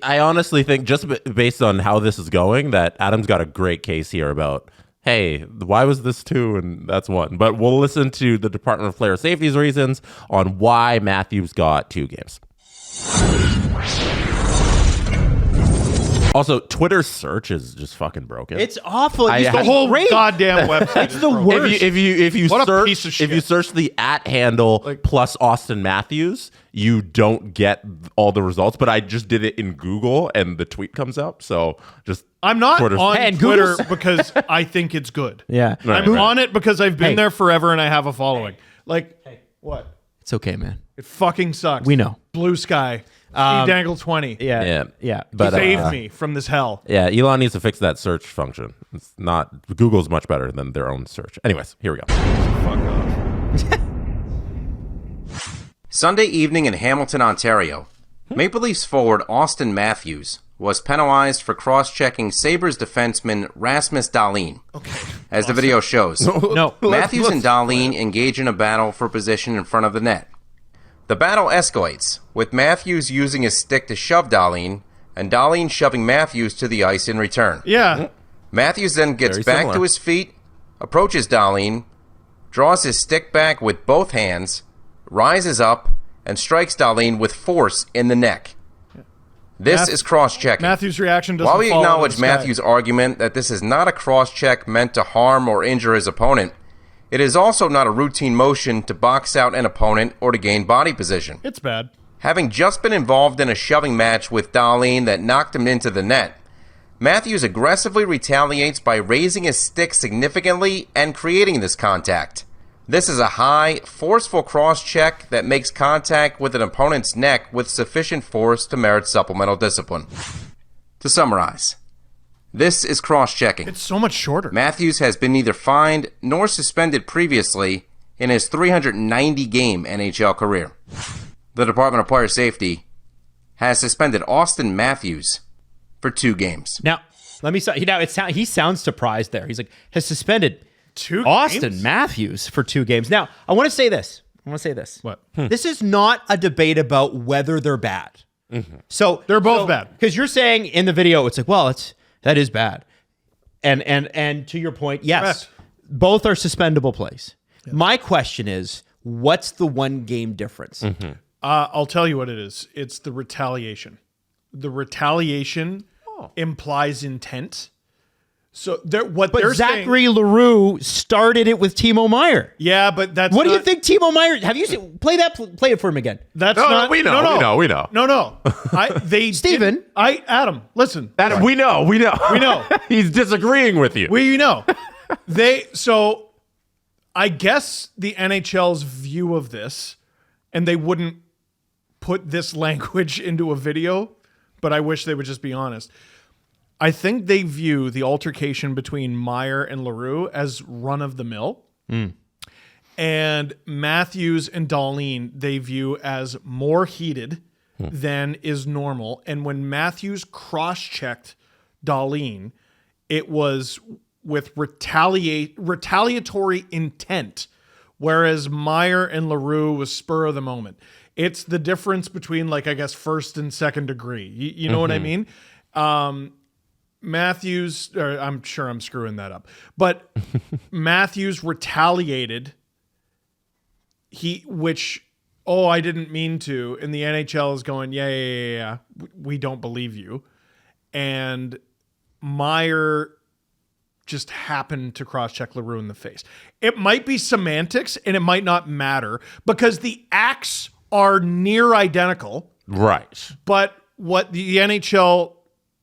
think just based on how this is going that Adam's got a great case here about, hey, why was this 2 and that's 1? But we'll listen to the Department of Player Safety's reasons on why Matthews got 2 games. Also, Twitter's search is just fucking broken. It's awful. It's The whole goddamn website. It's the worst. If you What a search piece of shit. if you search the @ handle plus Auston Matthews, you don't get all the results. But I just did it in Google and the tweet comes up. So just I'm not Twitter's- on And Twitter Google's- because I think it's good. Yeah. I'm on it because I've been Hey. there forever and I have a following. What? It's okay, man. It fucking sucks. We know. Blue sky. Steve Dangle 20. Yeah. But Save me from this hell. yeah, Elon needs to fix that search function. It's not Google's much better than their own search. Anyways, here we go. Fuck off. Sunday evening in Hamilton, Ontario, Maple Leafs forward Auston Matthews was penalized for cross-checking Sabres defenseman Rasmus Dahlin. As the video shows, No. Matthews and Dahlin engage in a battle for position in front of the net. The battle escalates, with Matthews using his stick to shove Dahlin, and Dahlin shoving Matthews to the ice in return. Yeah. Matthews then gets Very back similar. to his feet, approaches Dahlin, draws his stick back with both hands, rises up, and strikes Dahlin with force in the neck. This is cross-checking. Matthews' reaction doesn't While we fall out of acknowledge the sky. Matthews' argument that this is not a cross-check meant to harm or injure his opponent, It is also not a routine motion to box out an opponent or to gain body position. It's bad. Having just been involved in a shoving match with Dahlin that knocked him into the net, Matthews aggressively retaliates by raising his stick significantly and creating this contact. This is a high, forceful cross-check that makes contact with an opponent's neck with sufficient force to merit supplemental discipline. To summarize, this is cross-checking. It's so much shorter. Matthews has been neither fined nor suspended previously in his 390-game NHL career. The Department of Player Safety has suspended Auston Matthews for 2 games. Now, let me say, he sounds surprised there. He's like, has suspended 2 Auston games? Matthews for 2 games. Now, I want to say this. What? This is not a debate about whether they're bad. So They're both bad. Because you're saying in the video, it's like, well, that is bad. And to your point, yes, Correct. both are suspendable plays. Yes. My question is, what's the 1 game difference? I'll tell you what it is. It's the retaliation. The retaliation implies intent. So But they're Zachary saying, LaRue started it with Timo Meier. yeah, but that's What do you not- think Timo Meier? Have you seen, play it for him again? That's No, not. we know. No. They Steven. didn't- Adam, listen. That we know. We know. He's disagreeing with you. So I guess the NHL's view of this, and they wouldn't put this language into a video, but I wish they would just be honest. I think they view the altercation between Meier and LaRue as run of the mill. And Matthews and Dahlin they view as more heated than is normal. And when Matthews cross-checked Dahlin, it was with retaliatory intent, whereas Meier and LaRue was spur of the moment. It's the difference between, like, I guess, first and second degree. You know what I mean? Matthews, or I'm sure I'm screwing that up, but Matthews retaliated. I didn't mean to. And the NHL is going, yeah. We don't believe you. And Meier just happened to cross-check LaRue in the face. It might be semantics and it might not matter because the acts are near identical. Right. But what the NHL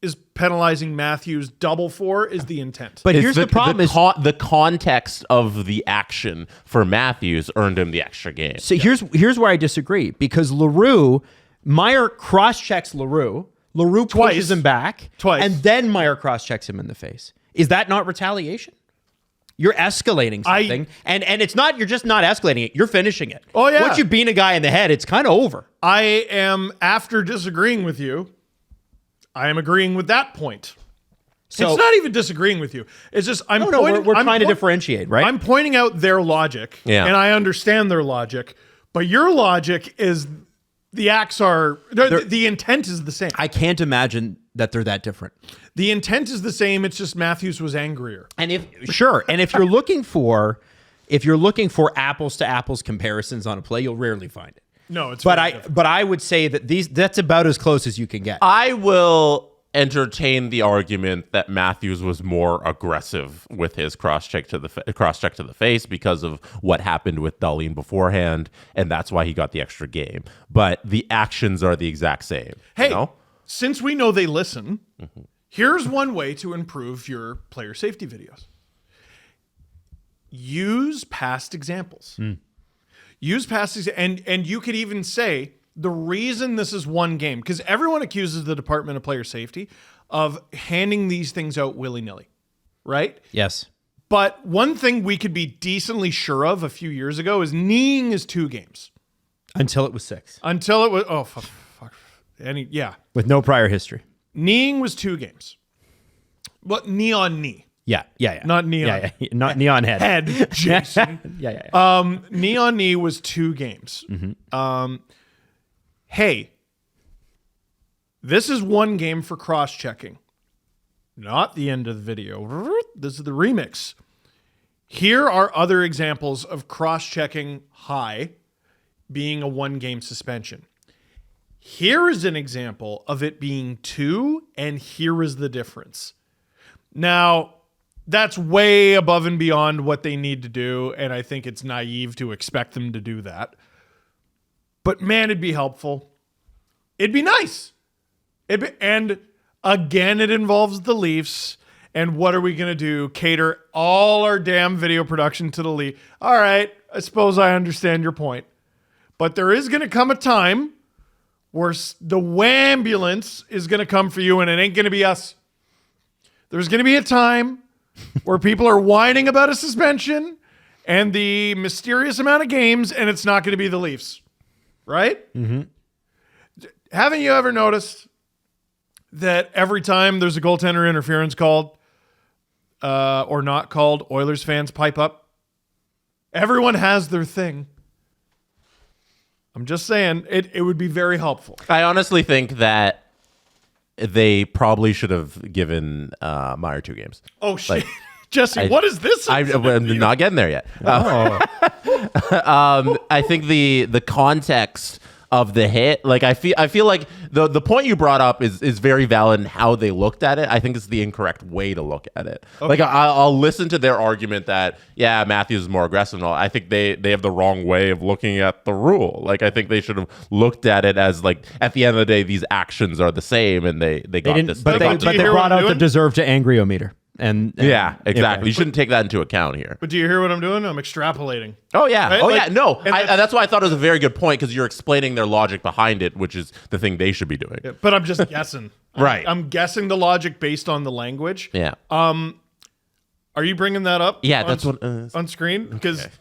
is penalizing Matthews double for is the intent. But here's the problem: the context of the action for Matthews earned him the extra game. So here's where I disagree, because Meier cross-checks LaRue pushes him back, and then Meier cross-checks him in the face. Is that not retaliation? You're escalating something, and it's not. You're just not escalating it. You're finishing it. Oh yeah. Once you beat a guy in the head, it's kind of over. I am, after disagreeing with you, I am agreeing with that point. So it's not even disagreeing with you. It's just we're trying to differentiate, right? I'm pointing out their logic, and I understand their logic, but your logic is the acts are the intent is the same. I can't imagine that they're that different. The intent is the same. It's just Matthews was angrier. And if you're looking for apples to apples comparisons on a play, you'll rarely find it. No, it's but I would say that that's about as close as you can get. I will entertain the argument that Matthews was more aggressive with his cross-check to the face because of what happened with Dahlin beforehand, and that's why he got the extra game. But the actions are the exact same. Hey, since we know they listen, here's one way to improve your player safety videos. Use past examples. Use past examples. And you could even say, the reason this is one game, because everyone accuses the Department of Player Safety of handing these things out willy-nilly, right? Yes. But one thing we could be decently sure of a few years ago is kneeing is 2 games. Until it was 6. Until it was, fuck. Yeah. With no prior history. Kneeing was 2 games. But knee on knee. Yeah. Not knee on Yeah. Not knee on head. Head, Jason. Yeah. Knee on knee was 2 games. Hey, this is 1 game for cross-checking. Not the end of the video. This is the remix. Here are other examples of cross-checking high being a 1-game suspension. Here is an example of it being 2, and here is the difference. Now, That's way above and beyond what they need to do, and I think it's naive to expect them to do that. But man, it'd be helpful. It'd be nice. And again, it involves the Leafs. And what are we going to do? Cater all our damn video production to the Leafs. All right, I suppose I understand your point. But there is going to come a time where the wambulance is going to come for you, and it ain't going to be us. There's going to be a time where people are whining about a suspension and the mysterious amount of games, and it's not going to be the Leafs. Right? Mm-hmm. Haven't you ever noticed that every time there's a goaltender interference called or not called, Oilers fans pipe up? Everyone has their thing. I'm just saying it would be very helpful. I honestly think that they probably should have given Meier 2 games. Oh, shit. Like, Jesse, what is this? I'm not getting there yet. I think the context of the hit, like I feel like the point you brought up is very valid in how they looked at it. I think it's the incorrect way to look at it. Okay. Like I'll listen to their argument that Matthews is more aggressive and all. I think they have the wrong way of looking at the rule. Like I think they should have looked at it as like at the end of the day these actions are the same and they got this. But they brought out the deserve to angry-o-meter. And yeah, exactly. You shouldn't take that into account here. But do you hear what I'm doing? I'm extrapolating. Oh yeah. Right? Oh like, yeah. No, that's why I thought it was a very good point because you're explaining their logic behind it, which is the thing they should be doing. Yeah, but I'm just guessing. Right. I'm guessing the logic based on the language. Yeah. Are you bringing that up? Yeah, that's what on screen because. Okay.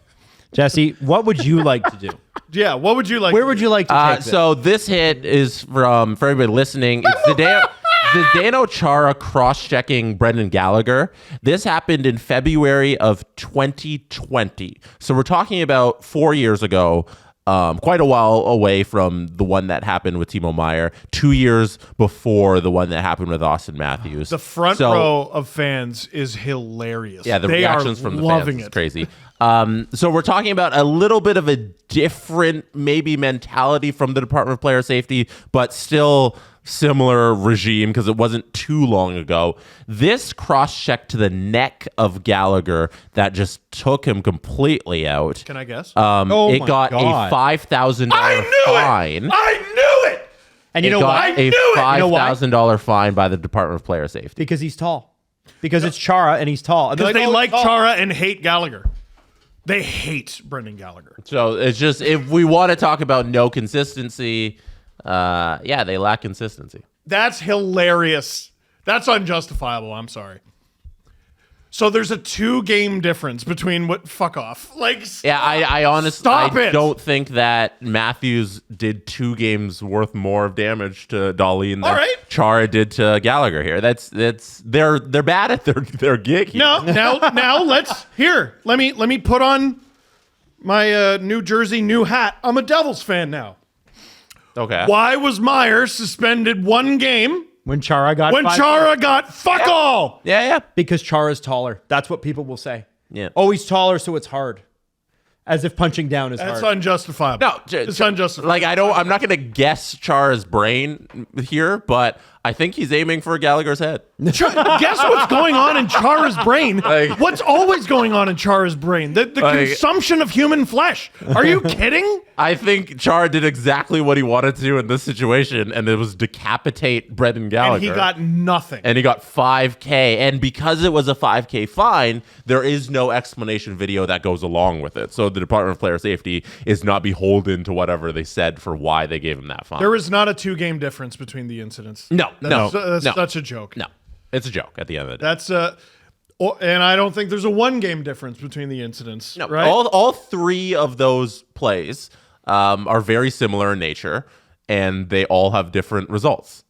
Jesse, what would you like to do? Yeah, what would you like? Where would you like to take this? So this hit is for everybody listening. It's Zdeno Chara cross-checking Brendan Gallagher. This happened in February of 2020. So we're talking about 4 years ago, quite a while away from the one that happened with Timo Meier, 2 years before the one that happened with Auston Matthews. The front row of fans is hilarious. Yeah, the reactions from the loving fans is crazy. So we're talking about a little bit of a different maybe mentality from the Department of Player Safety, but still similar regime because it wasn't too long ago. This cross-check to the neck of Gallagher that just took him completely out. Can I guess? It got a $5,000 fine. I knew it! And you know why? A $5,000 fine by the Department of Player Safety. Because he's tall. Because it's Chara and he's tall. Because they like Chara and hate Gallagher. They hate Brendan Gallagher. So it's just, if we want to talk about no consistency, they lack consistency. That's hilarious. That's unjustifiable. I'm sorry. So there's a 2-game difference between fuck off. Like, yeah, I honestly don't think that Matthews did 2 games worth more of damage to Dahlin than Chara did to Gallagher here. They're bad at their gig here. Now let me put on my New Jersey new hat. I'm a Devils fan now. Okay. Why was Meier suspended 1 game? When Chara got fuck all. Yeah. Because Chara's taller. That's what people will say. Yeah. Oh, he's taller, so it's hard. As if punching down is hard. That's unjustifiable. No, it's unjustifiable. Like I'm not gonna guess Chara's brain here, but I think he's aiming for Gallagher's head. Guess what's going on in Chara's brain? What's always going on in Chara's brain? The consumption of human flesh. Are you kidding? I think Chara did exactly what he wanted to do in this situation, and it was decapitate Brendan Gallagher. And he got nothing. And he got $5,000. And because it was a $5,000 fine, there is no explanation video that goes along with it. So the Department of Player Safety is not beholden to whatever they said for why they gave him that fine. There is not a 2-game difference between the incidents. That's such a joke. No, it's a joke at the end of the day. That's and I don't think there's a 1-game difference between the incidents. No, right? all 3 of those plays are very similar in nature, and they all have different results.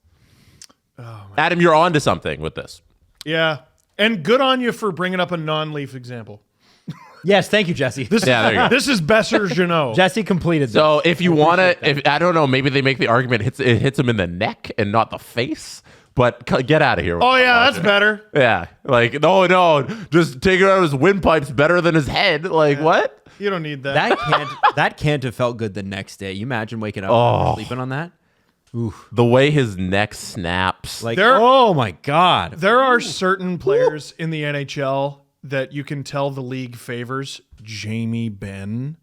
Adam, you're on to something with this. Yeah, and good on you for bringing up a non-Leaf example. Yes, thank you, Jesse. This is Besser Jeannot. Jesse completed this. So if you want to, I don't know, maybe they make the argument it hits him in the neck and not the face. But get out of here. Oh, yeah, that's better. Yeah. Like, no, just taking out his windpipe's better than his head. Like, what? You don't need that. That can't have felt good the next day. You imagine waking up and sleeping on that? The way his neck snaps. Like, There- oh my God. There are certain players in the NHL that you can tell the league favors. Jamie Benn.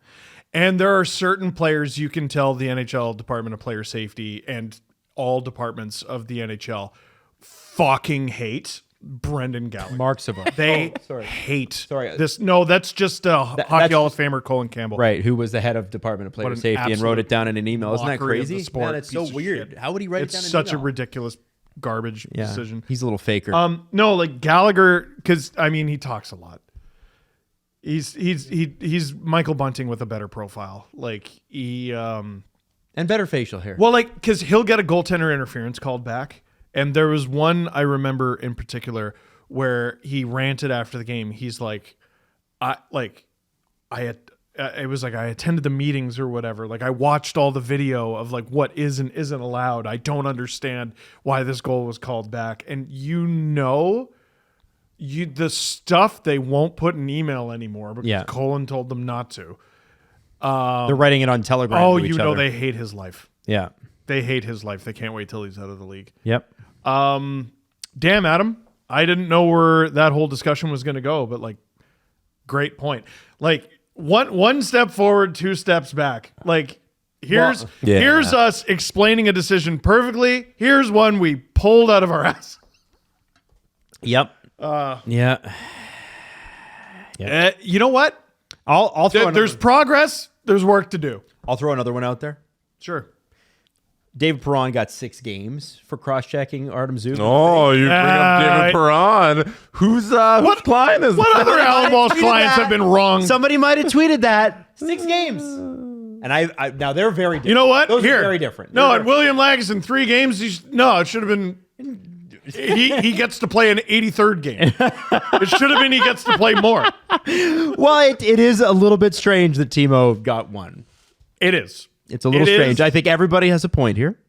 And there are certain players you can tell the NHL Department of Player Safety and all departments of the NHL fucking hate Brendan Gallagher. Mark Savard. They sorry. hate Sorry. this. No, that's just Hockey that's Hall of Famer Colin Campbell. Right, who was the head of Department of Player What an Safety and wrote it down in an email. Isn't that mockery of the crazy? sport, Man, it's so piece of weird. shit. How would he write It's it down in an such a email? ridiculous garbage decision. He's a little faker. No, like Gallagher, because I mean he talks a lot. He's Michael Bunting with a better profile. Like he and better facial hair. well, like because he'll get a goaltender interference called back, and there was one I remember in particular where he ranted after the game. He's like, it was like I attended the meetings or whatever. Like I watched all the video of like what is and isn't allowed. I don't understand why this goal was called back. And the stuff they won't put in email anymore because Colin told them not to. They're writing it on Telegram. Oh, to each you know other. they hate his life. Yeah. They hate his life. They can't wait till he's out of the league. Yep. Damn, Adam. I didn't know where that whole discussion was going to go, but like, great point. Like one step forward, two steps back. Like here's us explaining a decision perfectly. Here's one we pulled out of our ass. Yep. Yeah. You know what? I'll throw There's progress. There's work to do. I'll throw another one out there. Sure. David Perron got 6 games for cross-checking Artem Zub. Oh, you bring up David Perron. Whose client is What that? other Alan Walsh clients have been wrong? Somebody might have tweeted that. 6 games. And I now they're very different. You know what? Those Here. are very different. No, They're and William Lagesson, 3 games. It should have been. He gets to play an 83rd game. It should have been he gets to play more. Well, it is a little bit strange that Timo got 1. It is. It's a little It strange. is. I think everybody has a point here.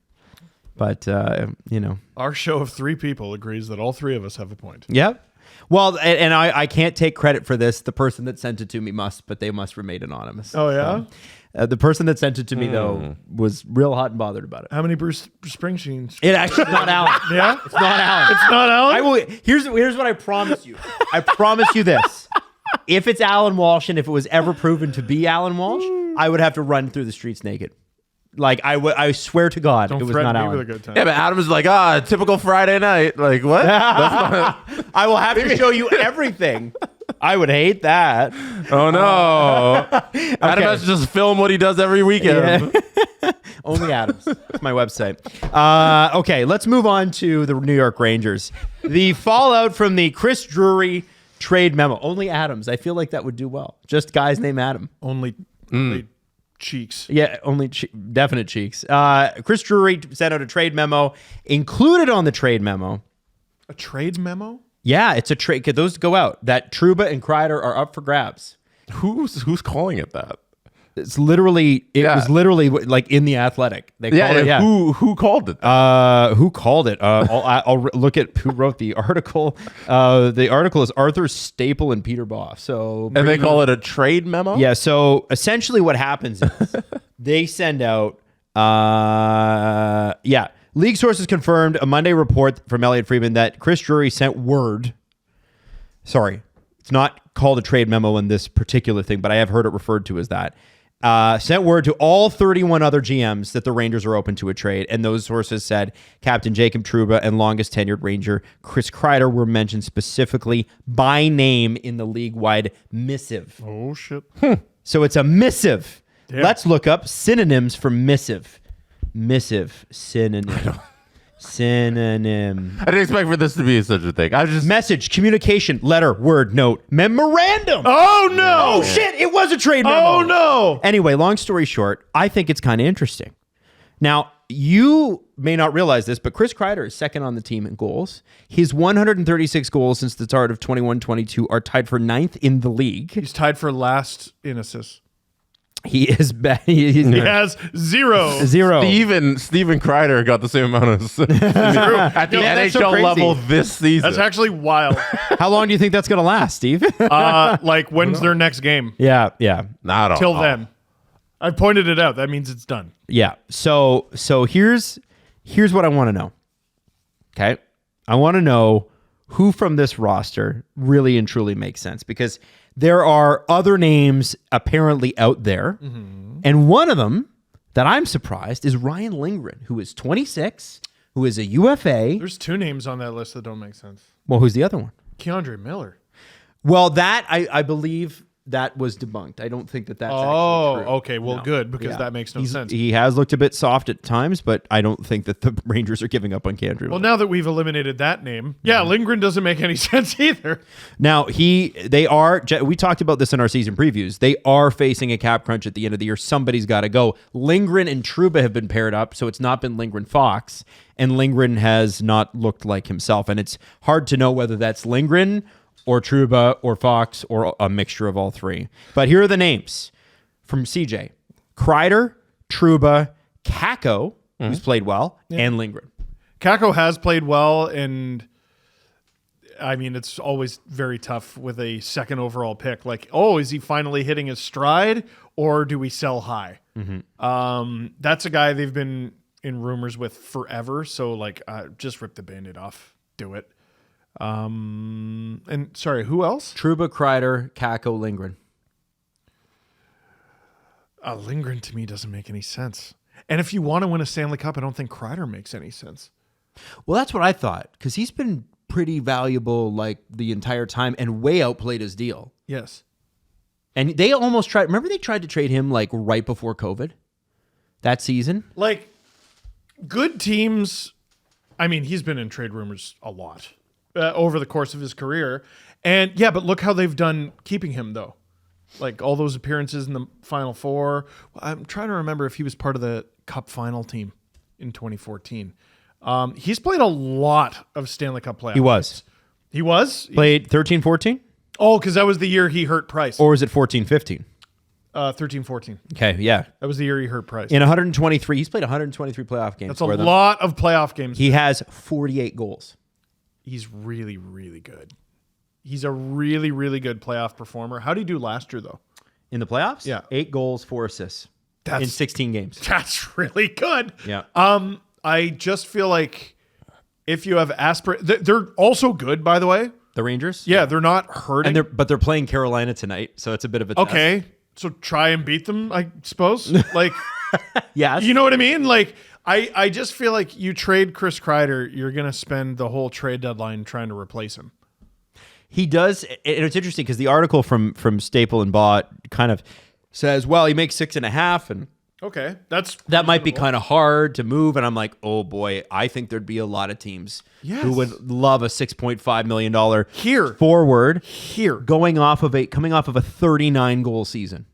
But, Our show of 3 people agrees that all 3 of us have a point. Yep. Well, and I can't take credit for this. The person that sent it to me must, but they must remain anonymous. Oh, yeah? The person that sent it to me, though, was real hot and bothered about it. How many Bruce Springsteens? It actually not Alan. Yeah? It's not Alan. It's not Alan? I will. Here's what I promise you. I promise you this. If it's Alan Walsh, and if it was ever proven to be Alan Walsh, I would have to run through the streets naked. Like I swear to God, Don't it was threaten not me Alan. with a good time. Yeah, but Adam's like, typical Friday night. Like, what? I will have to show you everything. I would hate that. Oh, no. Adam has to just film what he does every weekend. Only Adams. That's my website. Okay, let's move on to the New York Rangers. The fallout from the Chris Drury trade memo. Only Adams. I feel like that would do well. Just guys named Adam. Only cheeks. Yeah, only definite cheeks. Chris Drury sent out a trade memo. Included on the trade memo. A trade memo? Yeah, it's a trade. Could those go out? That Trouba and Kreider are up for grabs. Who's calling it that? It's literally. It was literally like in the Athletic. They called it. Yeah. Who called it? Who called it? I'll look at who wrote the article. The article is Arthur Staple and Peter Boff. So and they call it a trade memo? Yeah. So essentially, what happens is they send out. League sources confirmed a Monday report from Elliot Friedman that Chris Drury sent word. Sorry, it's not called a trade memo in this particular thing, but I have heard it referred to as that. Sent word to all 31 other GMs that the Rangers are open to a trade, and those sources said Captain Jacob Trouba and longest tenured Ranger Chris Kreider were mentioned specifically by name in the league-wide missive. Oh, shit. So it's a missive. Damn. Let's look up synonyms for missive. Missive, synonym. Synonym. I didn't expect for this to be such a thing. I was just Message, communication, letter, word, note, memorandum. Oh, no. Oh, shit. It was a trade memo. Oh, no. Anyway, long story short, I think it's kind of interesting. Now, you may not realize this, but Chris Kreider is second on the team in goals. His 136 goals since the start of 21-22 are tied for 9th in the league. He's tied for last in assists. He is He has 0. 0. Steven Kreider got the same amount of at the that's so NHL crazy. level this season. That's actually wild. How long do you think that's going to last, Steve? Like, when's their next game? Yeah. Not Till then. I've pointed it out. That means it's done. Yeah. So here's Here's what I want to know. Okay. I want to know who from this roster really and truly makes sense, because there are other names apparently out there. And one of them that I'm surprised is Ryan Lindgren, who is 26, who is a UFA. There's two names on that list that don't make sense. Well, who's the other one? Keandre Miller. Well, that I believe that was debunked. I don't think that's actually true. Okay. Well, good, because that makes no sense. He has looked a bit soft at times, but I don't think that the Rangers are giving up on Keandre. Well, now that we've eliminated that name, Lindgren doesn't make any sense either. Now, we talked about this in our season previews. They are facing a cap crunch at the end of the year. Somebody's got to go. Lindgren and Trouba have been paired up, so it's not been Lindgren-Fox, and Lindgren has not looked like himself, and it's hard to know whether that's Lindgren or Trouba or Fox or a mixture of all three. But here are the names from CJ. Kreider, Trouba, Kakko, who's played well, and Lindgren. Kakko has played well, and I mean, it's always very tough with a second overall pick. Like, is he finally hitting his stride, or do we sell high? That's a guy they've been in rumors with forever, so just rip the Band-Aid off. Do it. And sorry, who else? Trouba, Kreider, Kakko, Lindgren. Lindgren to me doesn't make any sense. And if you want to win a Stanley Cup, I don't think Kreider makes any sense. Well, that's what I thought, because he's been pretty valuable the entire time and way outplayed his deal. Yes. And they almost tried. Remember, they tried to trade him right before COVID that season. Good teams. I mean, he's been in trade rumors a lot over the course of his career. And but look how they've done keeping him, though. All those appearances in the Final Four. I'm trying to remember if he was part of the Cup final team in 2014. He's played a lot of Stanley Cup playoffs. He was. He was? Played 13-14? Oh, because that was the year he hurt Price. Or was it 14-15? 13-14. Okay, yeah. That was the year he hurt Price. In 123, he's played 123 playoff games. That's a lot of playoff games. He has 48 goals. He's really, really good. He's a really, really good playoff performer. How did he do last year, though? In the playoffs? Yeah. 8 goals, 4 assists. In 16 games. That's really good. Yeah. I just feel like if you have they're also good, by the way. The Rangers? Yeah, they're not hurting. But they're playing Carolina tonight, so it's a bit of a test. Okay. So try and beat them, I suppose. Yes. You know what I mean? I just feel like you trade Chris Kreider, you're going to spend the whole trade deadline trying to replace him. He does, and it's interesting because the article from Staple and Bott kind of says, well, he makes 6.5, and okay, that might be kind of hard to move. And I'm like, oh boy, I think there'd be a lot of teams who would love a $6.5 million forward coming off of a 39 goal season.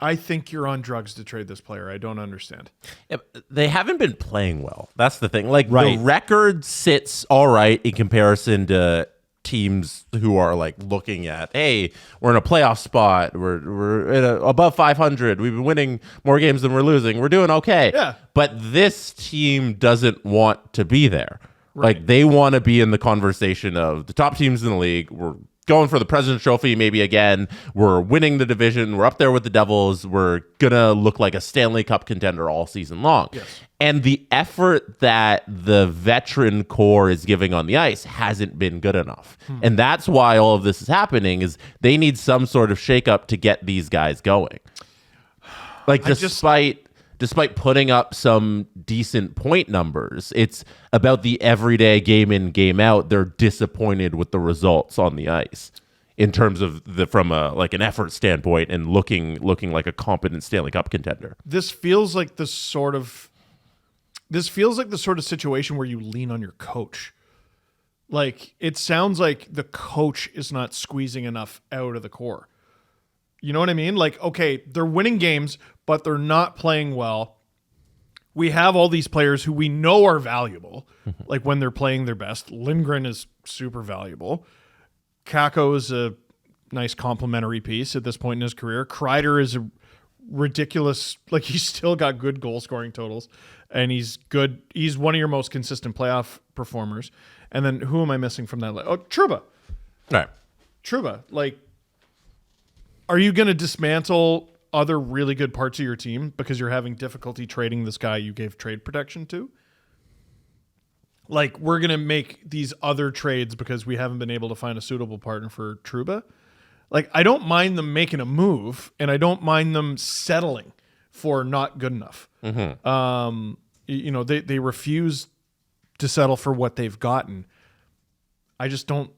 I think you're on drugs to trade this player. I don't understand. Yeah, they haven't been playing well. That's the thing. The record sits all right in comparison to teams who are looking at, hey, we're in a playoff spot. We're above 500. We've been winning more games than we're losing. We're doing okay. Yeah. But this team doesn't want to be there. Right. They want to be in the conversation of the top teams in the league. We're going for the President's Trophy maybe again. We're winning the division. We're up there with the Devils. We're going to look like a Stanley Cup contender all season long. Yes. And the effort that the veteran core is giving on the ice hasn't been good enough. And that's why all of this is happening, is they need some sort of shakeup to get these guys going. Despite putting up some decent point numbers, it's about the everyday game in, game out. They're disappointed with the results on the ice in terms of from an effort standpoint and looking like a competent Stanley Cup contender. This feels like the sort of situation where you lean on your coach. It sounds like the coach is not squeezing enough out of the core. You know what I mean? Okay, they're winning games, but they're not playing well. We have all these players who we know are valuable, when they're playing their best. Lindgren is super valuable. Kakko is a nice complimentary piece at this point in his career. Kreider is a ridiculous, he's still got good goal scoring totals, and he's good. He's one of your most consistent playoff performers. And then who am I missing from that? Trouba. All right. Trouba. Are you going to dismantle other really good parts of your team because you're having difficulty trading this guy you gave trade protection to? like we're going to make these other trades because we haven't been able to find a suitable partner for Trouba. Like, I don't mind them making a move, and I don't mind them settling for not good enough. You know, they refuse to settle for what they've gotten. I just don't.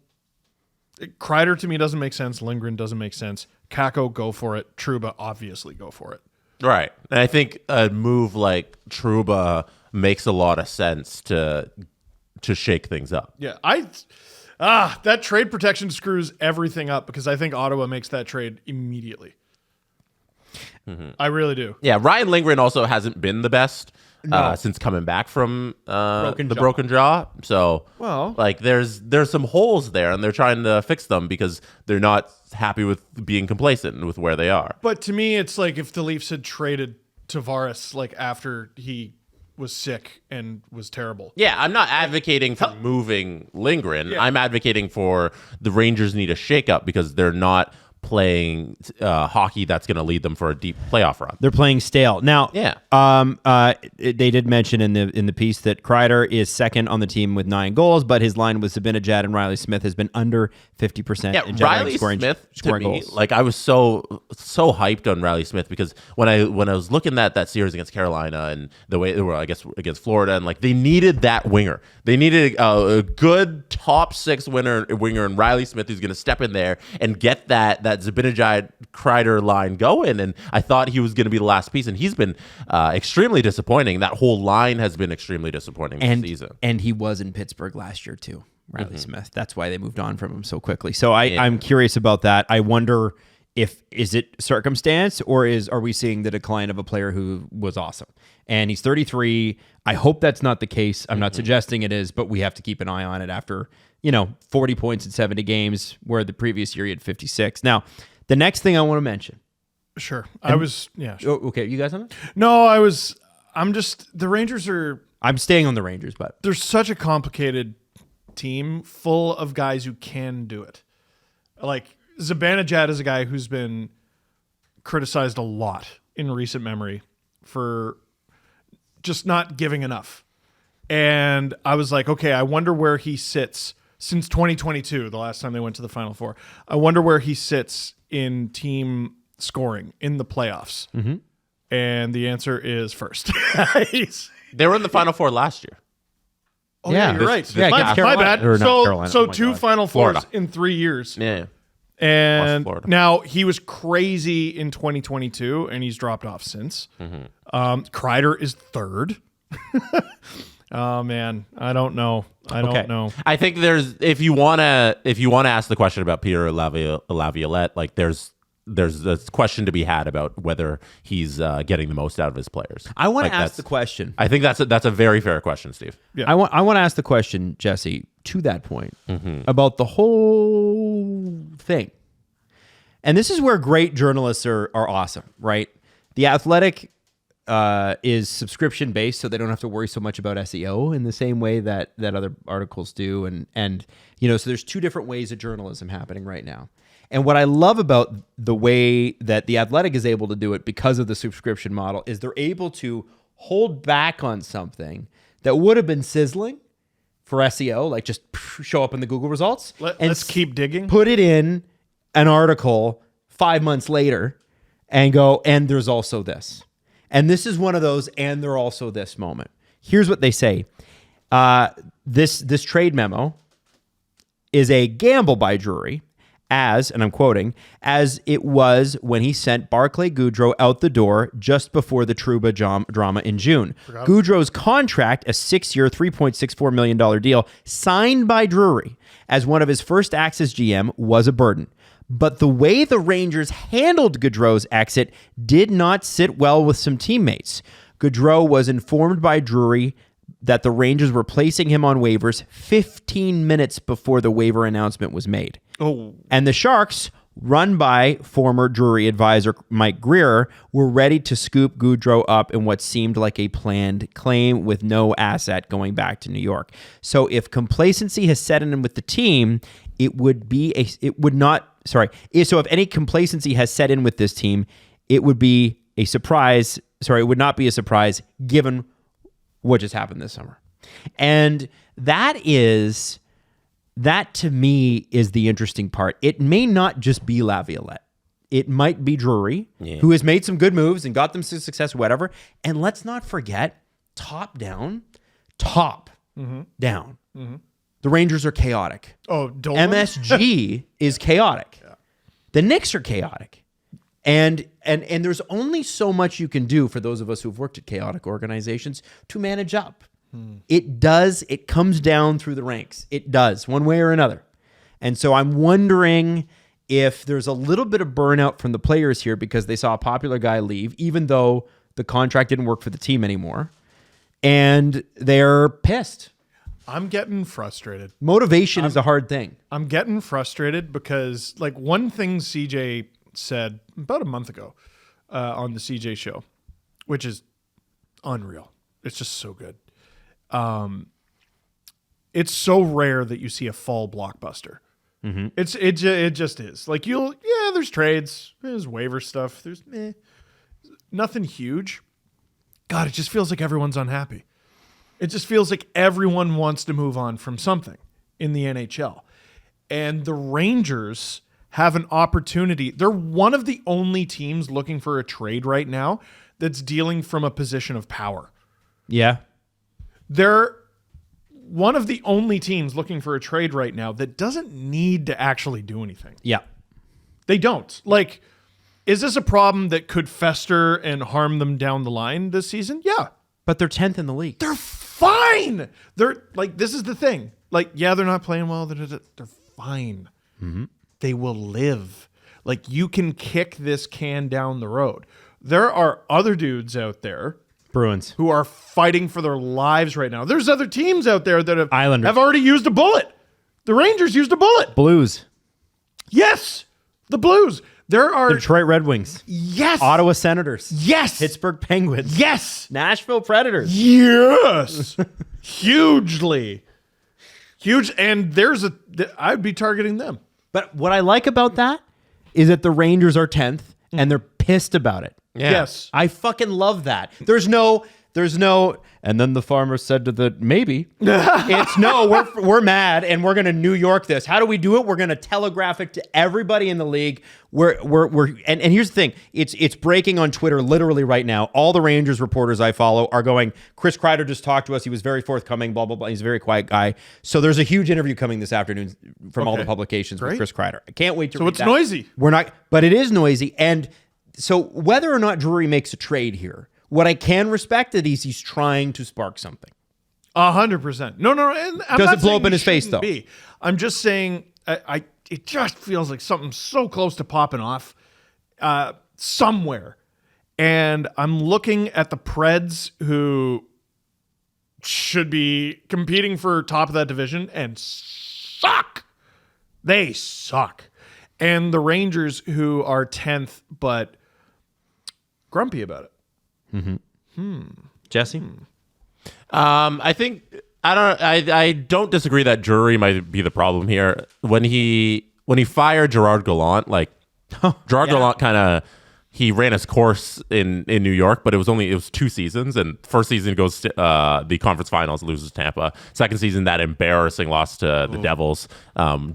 Kreider to me doesn't make sense. Lindgren doesn't make sense. Kakko, go for it. Trouba, obviously go for it. Right. And I think a move like Trouba makes a lot of sense to shake things up. Yeah, that trade protection screws everything up because I think Ottawa makes that trade immediately. I really do. Yeah, Ryan Lindgren also hasn't been the best since coming back from broken jaw. So, like, there's some holes there, and they're trying to fix them because they're not happy with being complacent with where they are. But to me, it's like if the Leafs had traded Tavares like after he was sick and was terrible. Yeah, I'm not advocating for moving Lindgren. Yeah. I'm advocating for the Rangers need a shakeup because they're not playing hockey that's going to lead them for a deep playoff run. They're playing stale. Now, they did mention in the piece that Kreider is second on the team with 9 goals, but his line with Zibanejad and Riley Smith has been under 50% in Riley scoring Smith goals. Like, I was so hyped on Riley Smith because when I was looking at that series against Carolina and the way they were, I guess, against Florida, and like they needed that winger. They needed a good top 6 winger and Riley Smith who's going to step in there and get that Zibanejad Kreider line going, and I thought he was going to be the last piece, and he's been extremely disappointing. That whole line has been extremely disappointing this season. And he was in Pittsburgh last year too, Riley Smith. That's why they moved on from him so quickly. So I'm curious about that. I wonder is it circumstance or are we seeing the decline of a player who was awesome? And he's 33. I hope that's not the case. I'm not suggesting it is, but we have to keep an eye on it after 40 points in 70 games, where the previous year he had 56. Now, the next thing I want to mention. Sure. Sure. Okay, you guys on it? No, the Rangers are... I'm staying on the Rangers, but... They're such a complicated team full of guys who can do it. Like, Zibanejad is a guy who's been criticized a lot in recent memory for just not giving enough. And I was like, okay, I wonder where he sits since 2022, the last time they went to the Final Four. I wonder where he sits in team scoring in the playoffs. And the answer is first. They were in the Final Four last year. Oh, yeah, you're right. My bad. Or not Carolina. So Oh my 2 God. Final Fours Florida. in 3 years. Yeah. And Florida. now he was crazy in 2022, and he's dropped off since. Kreider is third. Oh man, I don't know. I don't know. I think there's if you wanna ask the question about Peter Laviolette, like there's a question to be had about whether he's getting the most out of his players. I want to Like, ask the question. I think that's a very fair question, Steve. Yeah. I want to ask the question, Jesse, to that point about the whole thing. And this is where great journalists are awesome, right? The Athletic is subscription based, so they don't have to worry so much about SEO in the same way that other articles do. And so there's 2 different ways of journalism happening right now. And what I love about the way that the Athletic is able to do it because of the subscription model is they're able to hold back on something that would have been sizzling for SEO, like just show up in the Google results. Let's keep digging. Put it in an article 5 months later and go, and there's also this. And this is one of those, and they're also this moment. Here's what they say. This trade memo is a gamble by Drury, as, and I'm quoting, as it was when he sent Barclay Goodrow out the door just before the Trouba drama in June. Goodrow's contract, a 6-year, $3.64 million deal, signed by Drury as one of his first acts as GM, was a burden. But the way the Rangers handled Goodrow's exit did not sit well with some teammates. Goodrow was informed by Drury that the Rangers were placing him on waivers 15 minutes before the waiver announcement was made. Oh. And the Sharks, run by former Drury advisor Mike Greer, were ready to scoop Goodrow up in what seemed like a planned claim with no asset going back to New York. So if complacency has set in with the team, so if any complacency has set in with this team, it would be a surprise. It would not be a surprise given what just happened this summer. And that to me is the interesting part. It may not just be Laviolette. It might be Drury, who has made some good moves and got them some success, whatever. And let's not forget, top down, down. The Rangers are chaotic. Oh, Dolan? MSG is chaotic. Yeah. The Knicks are chaotic. And there's only so much you can do for those of us who've worked at chaotic organizations to manage up. It comes down through the ranks. It does, one way or another. And so I'm wondering if there's a little bit of burnout from the players here because they saw a popular guy leave, even though the contract didn't work for the team anymore. And they're pissed. I'm getting frustrated. Motivation is a hard thing. I'm getting frustrated because, like, one thing CJ said about a month ago on the CJ show, which is unreal. It's just so good. It's so rare that you see a fall blockbuster. It just is. Like, there's trades, there's waiver stuff, there's nothing huge. God, it just feels like everyone's unhappy. It just feels like everyone wants to move on from something in the NHL. And the Rangers have an opportunity. They're one of the only teams looking for a trade right now that's dealing from a position of power. Yeah. They're one of the only teams looking for a trade right now that doesn't need to actually do anything. Yeah. They don't. Like, is this a problem that could fester and harm them down the line this season? Yeah. But they're 10th in the league. They're fine. They're like, this is the thing. Like, yeah, they're not playing well. They're fine. They will live. Like, you can kick this can down the road. There are other dudes out there, Bruins, who are fighting for their lives right now. There's other teams out there that Islanders have already used a bullet. The Rangers used a bullet. Blues. Yes. The Blues. There are The Detroit Red Wings. Yes. Ottawa Senators. Yes. Pittsburgh Penguins. Yes. Nashville Predators. Yes. Hugely. Huge. And I'd be targeting them. But what I like about that is that the Rangers are 10th and they're pissed about it. Yeah. Yes. I fucking love that. There's no, and then the farmer said to the, maybe. It's no, we're mad and we're going to New York this. How do we do it? We're going to telegraph it to everybody in the league. And here's the thing. It's breaking on Twitter literally right now. All the Rangers reporters I follow are going, Chris Kreider just talked to us. He was very forthcoming, blah, blah, blah. He's a very quiet guy. So there's a huge interview coming this afternoon from all the publications with Chris Kreider. I can't wait to read it's that. noisy. But it is noisy. And so whether or not Drury makes a trade here, what I can respect it is he's trying to spark something. 100%. No. And I'm Does not it blow saying up in he his face, shouldn't though? be. I'm just saying it just feels like something's so close to popping off somewhere. And I'm looking at the Preds, who should be competing for top of that division and suck. They suck. And the Rangers, who are 10th, but grumpy about it. Jesse? I don't disagree that Drury might be the problem here. When he fired Gerard Gallant, Gerard Gallant kind of, he ran his course in New York, but it was 2 seasons, and first season goes to the conference finals, loses Tampa. Second season, that embarrassing loss to the Devils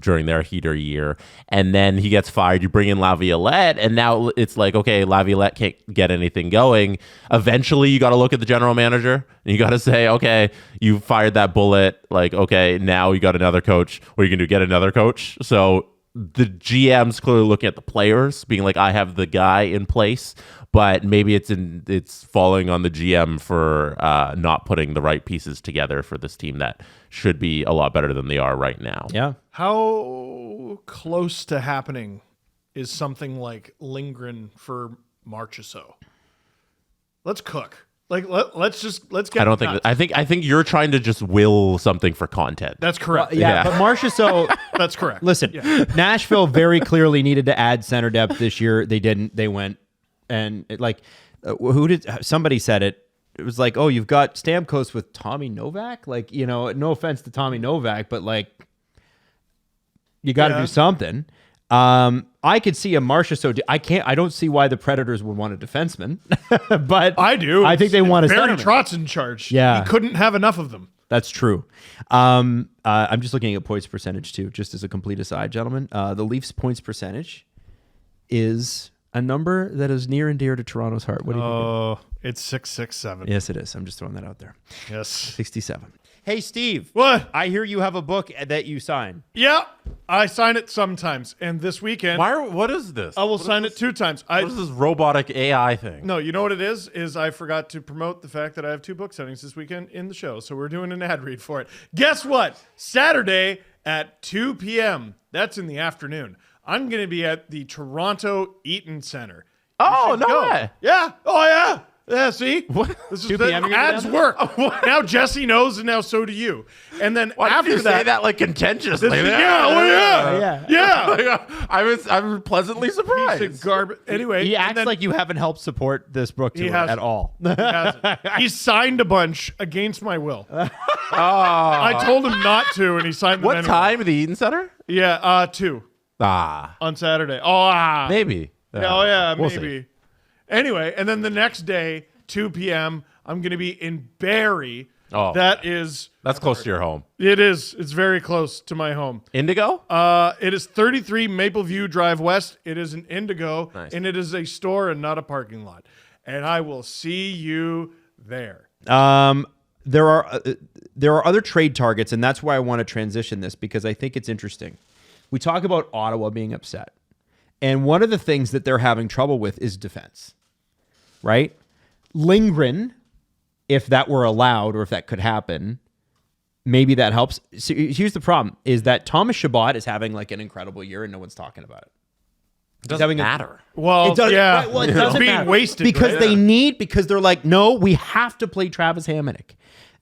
during their heater year, and then he gets fired. You bring in Laviolette, and now it's like, okay, Laviolette can't get anything going. Eventually, you got to look at the general manager, and you got to say, okay, you fired that bullet. Like, okay, now you got another coach. What are you going to do? Get another coach? So the GM's clearly looking at the players, being like, I have the guy in place, but maybe it's falling on the GM for not putting the right pieces together for this team that should be a lot better than they are right now. Yeah. How close to happening is something like Lindgren for Marchessault? Let's cook. Let's get. I don't think. I think you're trying to just will something for content. That's correct. Yeah. But Marchessault, That's correct. listen, Nashville very clearly needed to add center depth this year. They didn't. They went and somebody said it. It was like, oh, you've got Stamkos with Tommy Novak. Like, no offense to Tommy Novak, but you got to do something. I could see a Marchessault. I don't see why the Predators would want a defenseman, but I do. I think they want a Barry centerman. Trotz's in charge. Yeah. He couldn't have enough of them. That's true. I'm just looking at points percentage too, just as a complete aside, gentlemen. The Leafs points percentage is a number that is near and dear to Toronto's heart. What do you think? Oh, it's 667. Yes, it is. I'm just throwing that out there. Yes. 67. Hey, Steve. What? I hear you have a book that you sign. Yeah, I sign it sometimes. And this weekend, What is this? I will sign it 2 times. What is this robotic AI thing? No, you know what it is? Is I forgot to promote the fact that I have 2 book signings this weekend in the show. So we're doing an ad read for it. Guess what? Saturday at 2 p.m. That's in the afternoon. I'm going to be at the Toronto Eaton Center. Oh, no Go. way. Yeah. Oh, yeah. Yeah, see? What? This is 2 the p.m. you're gonna ads be work. Now Jesse knows, and now so do you. And then Why after did you say that like contentiously? Yeah. I'm pleasantly Piece of surprised. garbage. Anyway, He and acts then like you haven't helped support this book tour hasn't. at all. he hasn't. He signed a bunch against my will. I told him not to, and he signed them What anyway. time at the Eaton Center? Yeah, 2 Ah, on Saturday. Oh, maybe. Oh, yeah, We'll see. maybe. Anyway, and then the next day, 2 p.m., I'm going to be in Barrie. Oh. That's close to your home. It is. It's very close to my home. Indigo? It is 33 Maple View Drive West. It is an Indigo, Nice. and it is a store and not a parking lot. And I will see you there. There are other trade targets, and that's why I want to transition this, because I think it's interesting. We talk about Ottawa being upset, and one of the things that they're having trouble with is defense, right? Lindgren, if that were allowed or if that could happen, maybe that helps. So here's the problem, is that Thomas Chabot is having like an incredible year and no one's talking about it. It doesn't matter. Well, It doesn't- yeah. right, well, it It's doesn't being matter. wasted. because right? because they're like, no, we have to play Travis Hamonic.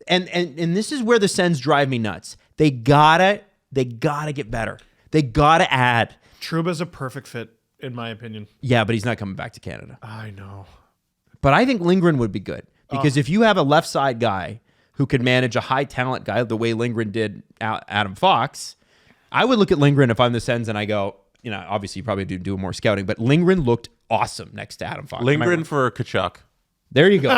And this is where the Sens drive me nuts. They gotta get better. They gotta add. Trouba's a perfect fit, in my opinion. Yeah, but he's not coming back to Canada. I know. But I think Lindgren would be good, because if you have a left side guy who could manage a high talent guy the way Lindgren did Adam Fox, I would look at Lindgren if I'm the Sens and I go, obviously you probably do more scouting, but Lindgren looked awesome next to Adam Fox. Lindgren for Kachuk. There you go.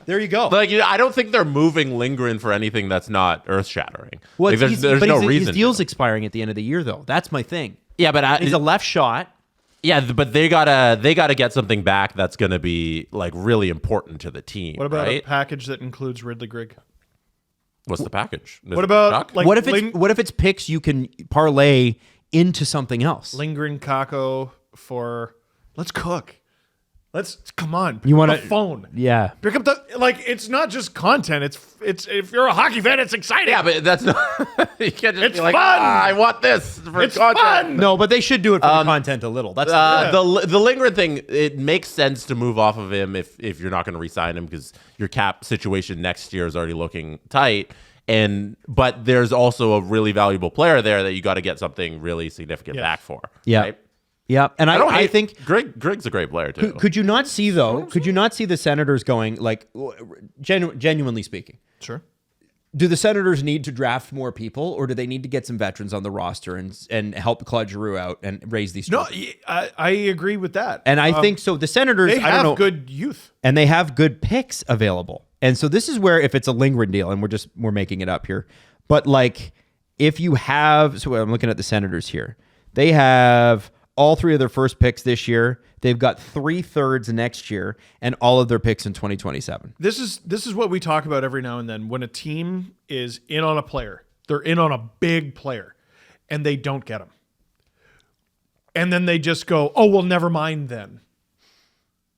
There you go. Like, I don't think they're moving Lindgren for anything that's not earth-shattering. Well, Like, there's no reason. His deal's to. expiring at the end of the year, though. That's my thing. Yeah, but He's a left shot. yeah, but they gotta get something back that's gonna be like really important to the team. What about right? a package that includes Ridley Grigg? What's the package? Is What it about Kachuk? like What if it's picks you can parlay into something else? Lindgren Kako for let's cook. Let's come on. You want the phone? Yeah. Pick up it's not just content. It's if you're a hockey fan, it's exciting. Yeah, but that's not. You can't just It's be like, fun! I want this for It's content." fun! No, but they should do it for the content a little. That's The Lindgren thing, it makes sense to move off of him if you're not going to re-sign him, because your cap situation next year is already looking tight. But there's also a really valuable player there that you got to get something really significant back for. yeah. right? Yeah. And I think Grigg's a great player too. could you not see though? Could you not see the Senators going like genuinely speaking? Sure. Do the Senators need to draft more people, or do they need to get some veterans on the roster and help Claude Giroux out and raise these? No, trophies? I agree with that. And I think so. The Senators, they I don't know, have good youth. and they have good picks available. And so this is where, if it's a Lindgren deal, and we're making it up here, but like if you have, so I'm looking at the Senators here, they have all 3 of their first picks this year. They've got 3/3 next year, and all of their picks in 2027. This is what we talk about every now and then. When a team is in on a player, they're in on a big player, and they don't get him. And then they just go, oh, well, never mind then.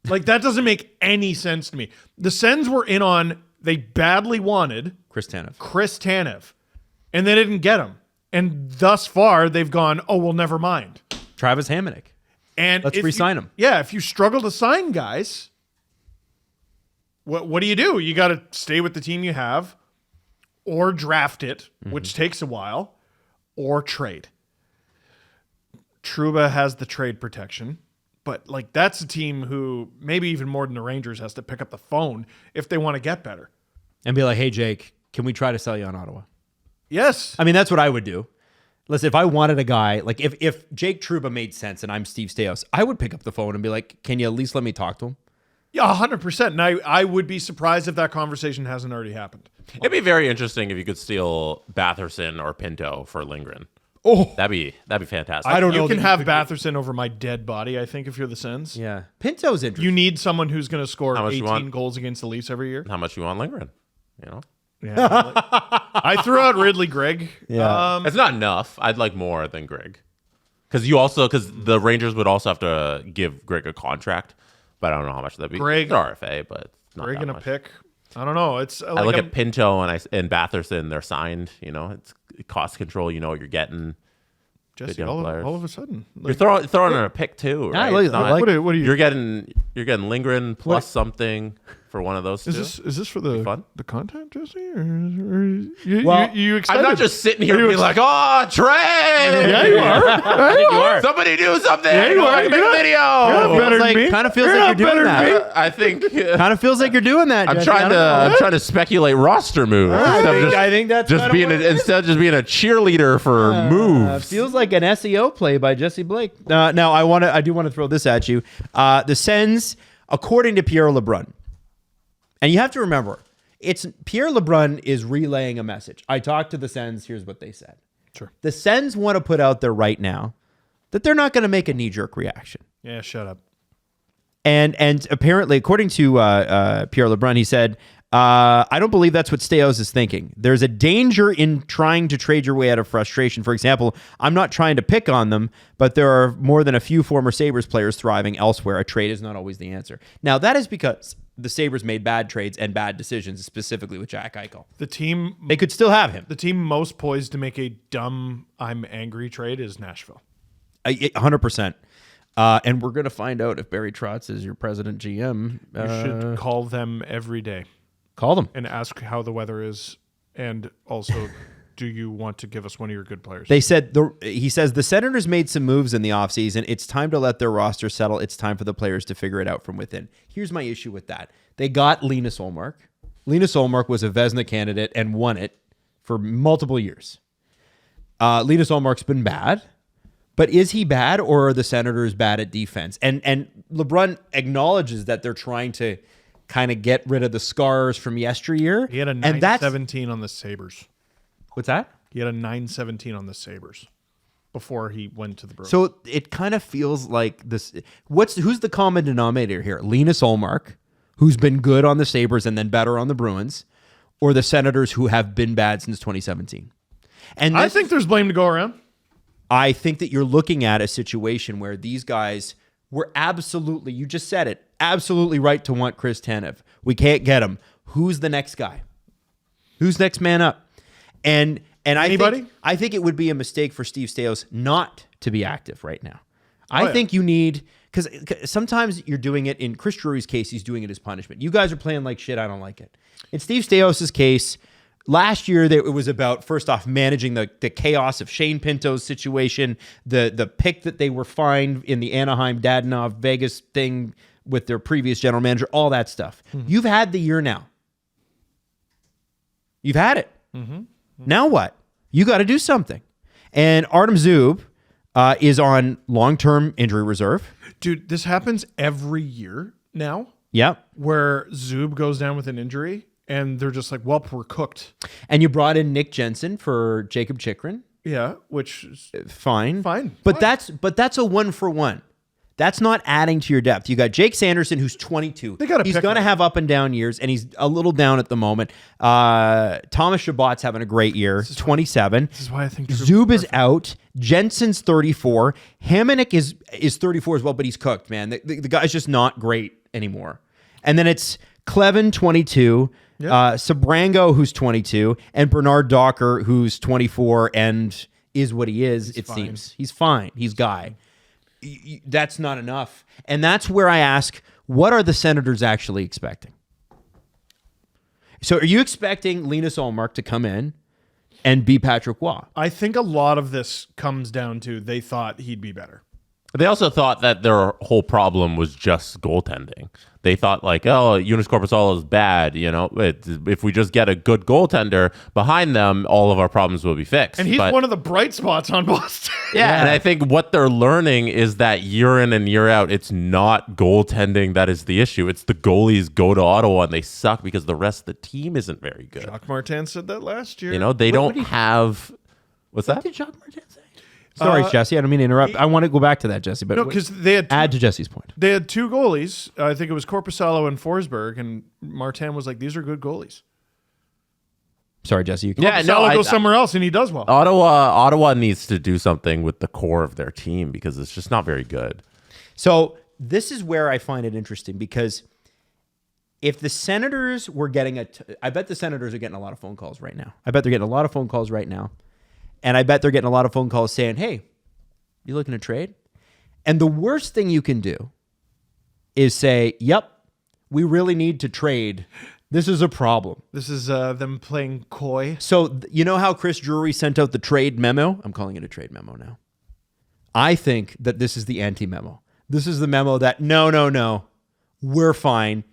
Like, that doesn't make any sense to me. The Sens were in on, they badly wanted Chris Tanev. and they didn't get him. And thus far, they've gone, oh, well, never mind. Travis Hamonic. And Let's if re-sign you- him. Yeah, if you struggle to sign guys, what do? You got to stay with the team you have, or draft it, which takes a while, or trade. Trouba has the trade protection, but like that's a team who maybe even more than the Rangers has to pick up the phone if they want to get better. And be like, hey, Jake, can we try to sell you on Ottawa? Yes. I mean, that's what I would do. Listen, if I wanted a guy, like if Jake Trouba made sense and I'm Steve Staios, I would pick up the phone and be like, can you at least let me talk to him? Yeah, 100%. And I would be surprised if that conversation hasn't already happened. It'd be very interesting if you could steal Batherson or Pinto for Lindgren. Oh, That'd be fantastic. I don't know You can that have Batherson over my dead body, I think, if you're the Sens. yeah. Pinto's interesting. You need someone who's going to score How much you 18 want? goals against the Leafs every year. How much you want Lindgren? You know, Yeah. I threw out Ridley Gregg. Yeah. it's not enough. I'd like more than Greg, because the Rangers would also have to give Greg a contract, but I don't know how much that'd be. Greg- It's RFA, but it's not Gregg that and a much. pick. I don't know. It's I like look I'm- at Pinto and Batherson. They're signed. You know, it's cost control. You know what you're getting. Jesse, young players. all of a sudden. You're throwing in a pick too, right? like- It's not- I like- What are you? you're getting Lindgren plus something for one of those two. Is this for the fun? the content, Jesse? Or you Well, you excited? I'm not just sitting here being like, "Oh, Trey!" Yeah, you are. Yeah, you are. Somebody do something. Yeah, you are. Make a You're not- video. You're not better like, than me. kind of feels You're like not you're doing better than that. I think Kind of feels like you're doing that. I'm Jesse. trying to speculate roster moves. I think that's just kinda being what it is. instead of just being a cheerleader for moves. Feels like an SEO play by Jesse Blake. Now I do want to throw this at you. The Sens, according to Pierre LeBrun, and you have to remember, it's Pierre LeBrun is relaying a message. I talked to the Sens. Here's what they said. Sure. The Sens want to put out there right now that they're not going to make a knee-jerk reaction. Yeah, shut up. And apparently, according to Pierre LeBrun, he said, I don't believe that's what Steos is thinking. There's a danger in trying to trade your way out of frustration. For example, I'm not trying to pick on them, but there are more than a few former Sabres players thriving elsewhere. A trade is not always the answer. Now, that is because the Sabres made bad trades and bad decisions, specifically with Jack Eichel. The team They could still have him. the team most poised to make a dumb I'm angry trade is Nashville. 100%. And we're going to find out if Barry Trotz is your president GM. You should call them every day Call them. and ask how the weather is, and also, do you want to give us one of your good players? They said he says the Senators made some moves in the offseason. It's time to let their roster settle. It's time for the players to figure it out from within. Here's my issue with that. They got Linus Ullmark. Linus Ullmark was a Vezina candidate and won it for multiple years. Linus Ullmark's been bad, but is he bad, or are the Senators bad at defense? And LeBrun acknowledges that they're trying to kind of get rid of the scars from yesteryear. He had a and that's 9-17 on the Sabres. what's that? He had a 9-17 on the Sabres before he went to the Bruins. So it kind of feels like this. Who's the common denominator here? Linus Ullmark, who's been good on the Sabres and then better on the Bruins, or the Senators, who have been bad since 2017. And I think there's blame to go around. I think that you're looking at a situation where these guys were absolutely, you just said it, absolutely right to want Chris Tanev. We can't get him. Who's the next guy? Who's next man up? And Anybody? I think it would be a mistake for Steve Staios not to be active right now. yeah. I think you need, because sometimes you're doing it. In Chris Drury's case, he's doing it as punishment. You guys are playing like shit. I don't like it. In Steve Staios' case, last year it was about, first off, managing the chaos of Shane Pinto's situation, the pick that they were fined in the Anaheim Dadonov Vegas thing with their previous general manager, all that stuff. You've had the year now. You've had it. Now what? You got to do something. And Artem Zub is on long-term injury reserve. Dude, this happens every year now Yep. where Zub goes down with an injury and they're just like, well, we're cooked. And you brought in Nick Jensen for Jacob Chikrin. Yeah, which is Fine. Fine. But that's a 1-for-1. That's not adding to your depth. You got Jake Sanderson, who's 22. They gotta He's pick going to one. have up and down years, and he's a little down at the moment. Thomas Chabot's having a great year, 27. this is why I think Zub is out. Jensen's 34. Hamonic is 34 as well, but he's cooked, man. The guy's just not great anymore. And then it's Clevin, 22. Sabrango, who's 22, and Bernard Docker, who's 24 and is what he is, seems. He's fine. He's guy. That's not enough. And that's where I ask, what are the Senators actually expecting? So are you expecting Linus Ullmark to come in and be Patrick Waugh? I think a lot of this comes down to they thought he'd be better. But they also thought that their whole problem was just goaltending. They thought like, oh, Joonas Korpisalo is bad. You know, if we just get a good goaltender behind them, all of our problems will be fixed. And he's one of the bright spots on Boston. Yeah, and I think what they're learning is that year in and year out, it's not goaltending that is the issue. It's the goalies go to Ottawa and they suck because the rest of the team isn't very good. Jacques Martin said that last year. You know, they don't have... What's that? What did Jacques Martin say? Sorry, Jesse. I don't mean to interrupt. I want to go back to that, Jesse. But No, because they had add to Jesse's point. They had two goalies. I think it was Korpisalo and Forsberg, and Martin was like, "These are good goalies." Sorry, Jesse. You can Korpisalo goes somewhere else, and he does well. Ottawa needs to do something with the core of their team because it's just not very good. So this is where I find it interesting because if the Senators were getting I bet the Senators are getting a lot of phone calls right now. I bet they're getting a lot of phone calls right now. And I bet they're getting a lot of phone calls saying, hey, you looking to trade? And the worst thing you can do is say, yep, we really need to trade. This is a problem. This is them playing coy. So you know how Chris Drury sent out the trade memo? I'm calling it a trade memo now. I think that this is the anti-memo. This is the memo that, no, we're fine.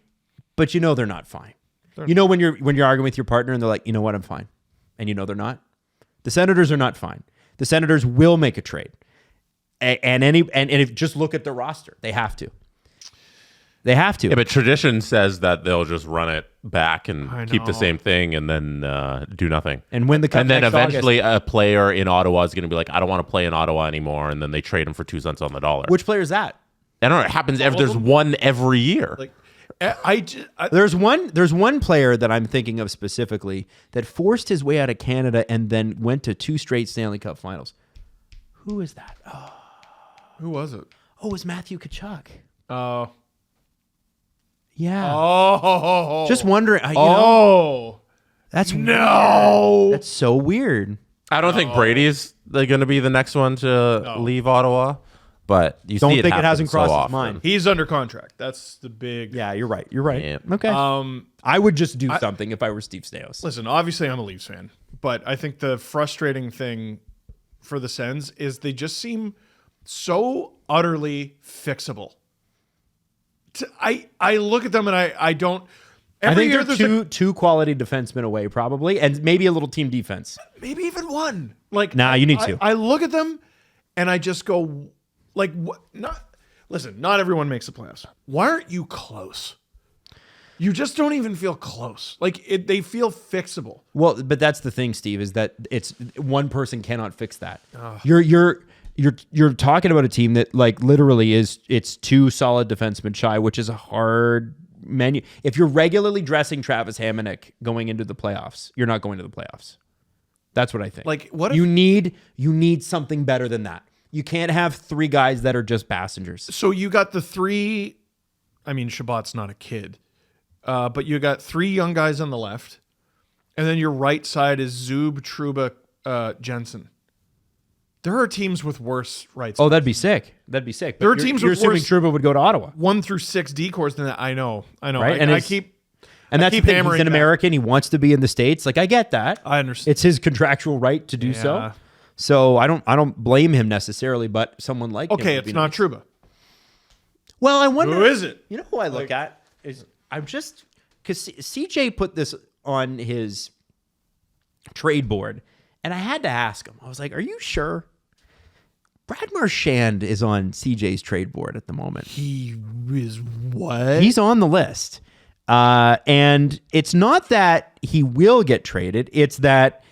But you know they're not fine. You know when you're arguing with your partner and they're like, you know what, I'm fine. And you know they're not. The Senators are not fine. The Senators will make a trade. And if just look at the roster, they have to. They have to. Yeah, but tradition says that they'll just run it back and keep the same thing and then do nothing. And win the cup. And then next eventually August. a player in Ottawa is going to be like, I don't want to play in Ottawa anymore. And then they trade him for 2 cents on the dollar. Which player is that? I don't know. It happens there's one every year. Like, There's one player that I'm thinking of specifically that forced his way out of Canada and then went to 2 straight Stanley Cup finals. Who is that? Oh, who was it? it was Matthew Tkachuk. Oh. Yeah. Oh. Just wondering. You know, that's no. Weird. That's so weird. I don't think Brady's going to be the next one to leave Ottawa. But you don't see think it happen hasn't so crossed his often. mind. He's under contract. That's the big. Yeah, you're right. You're right. Yeah. Okay. I would just do something if I were Steve Stais. Listen, obviously I'm a Leafs fan, but I think the frustrating thing for the Sens is they just seem so utterly fixable. I look at them and I don't. Every I year think there's they're two quality defensemen away, probably, and maybe a little team defense. maybe even one. Like, Nah, you need two. I look at them and I just go, like, what? Not everyone makes the playoffs. Why aren't you close? You just don't even feel close. Like they feel fixable. Well, but that's the thing, Steve, is that it's one person cannot fix that. You're talking about a team that like literally it's 2 solid defensemen shy, which is a hard menu. If you're regularly dressing Travis Hamonic going into the playoffs, you're not going to the playoffs. That's what I think. Like, what if you need something better than that. You can't have 3 guys that are just passengers. So you got the 3. I mean, Shabbat's not a kid, but you got 3 young guys on the left, and then your right side is Zub, Trouba, Jensen. There are teams with worse right sides. Oh, that'd be sick. That'd be sick. But There are teams you're with assuming worse- Trouba would go to Ottawa. 1 through 6 decors than that. I know. Right? And And I it's- keep. And I that's the keep thing. He's hammering an that. American. He wants to be in the States. Like, I get that. I understand. It's his contractual right to do so. Yeah. So I don't blame him necessarily, but someone like him Okay, would it's be not nice. Trouba. Well, I wonder Who is it? You know who I look at is I'm just because CJ put this on his trade board, and I had to ask him. I was like, "Are you sure?" Brad Marchand is on CJ's trade board at the moment. He is what? He's on the list. And it's not that he will get traded. It's that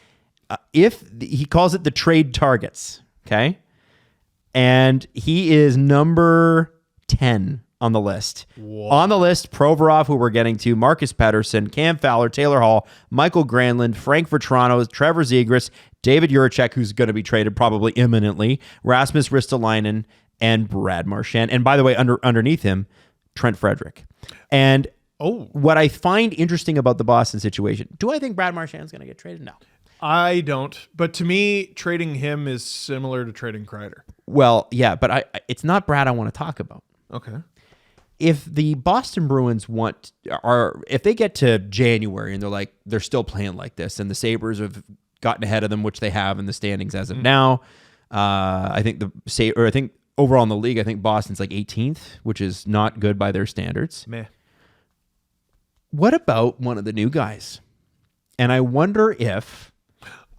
if he calls it the trade targets. Okay. And he is number 10 on the list. Whoa. On the list, Provorov, who we're getting to, Marcus Pettersson, Cam Fowler, Taylor Hall, Michael Granlund, Frank Vetrano, Trevor Zegras, David Jiricek, who's going to be traded probably imminently, Rasmus Ristolainen, and Brad Marchand. And by the way, underneath him, Trent Frederick. And what I find interesting about the Boston situation, do I think Brad Marchand's going to get traded? No. I don't. But to me, trading him is similar to trading Kreider. Well, yeah, but it's not Brad I want to talk about. Okay. If the Boston Bruins if they get to January and they're still playing like this, and the Sabres have gotten ahead of them, which they have in the standings as of now, I think overall in the league, I think Boston's like 18th, which is not good by their standards. Meh. What about one of the new guys? And I wonder if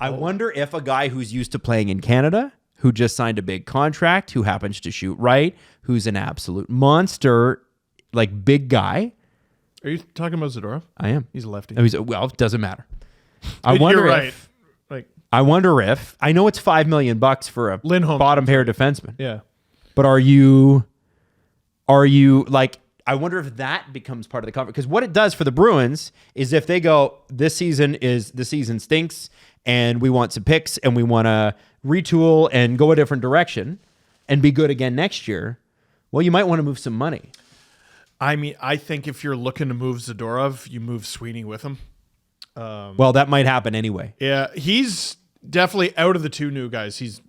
a guy who's used to playing in Canada, who just signed a big contract, who happens to shoot right, who's an absolute monster, like big guy. Are you talking about Zadorov? I am. He's a lefty. Oh, well, it doesn't matter. I wonder You're if. right. Like, I wonder if. I know it's $5 million for a Lindholm. bottom pair defenseman. yeah. But are you like, I wonder if that becomes part of the cover. Because what it does for the Bruins is if they go, the season stinks and we want some picks and we want to retool and go a different direction and be good again next year, well, you might want to move some money. I mean, I think if you're looking to move Zadorov, you move Sweeney with him. Well, that might happen anyway. Yeah, he's definitely out of the two new guys. He's,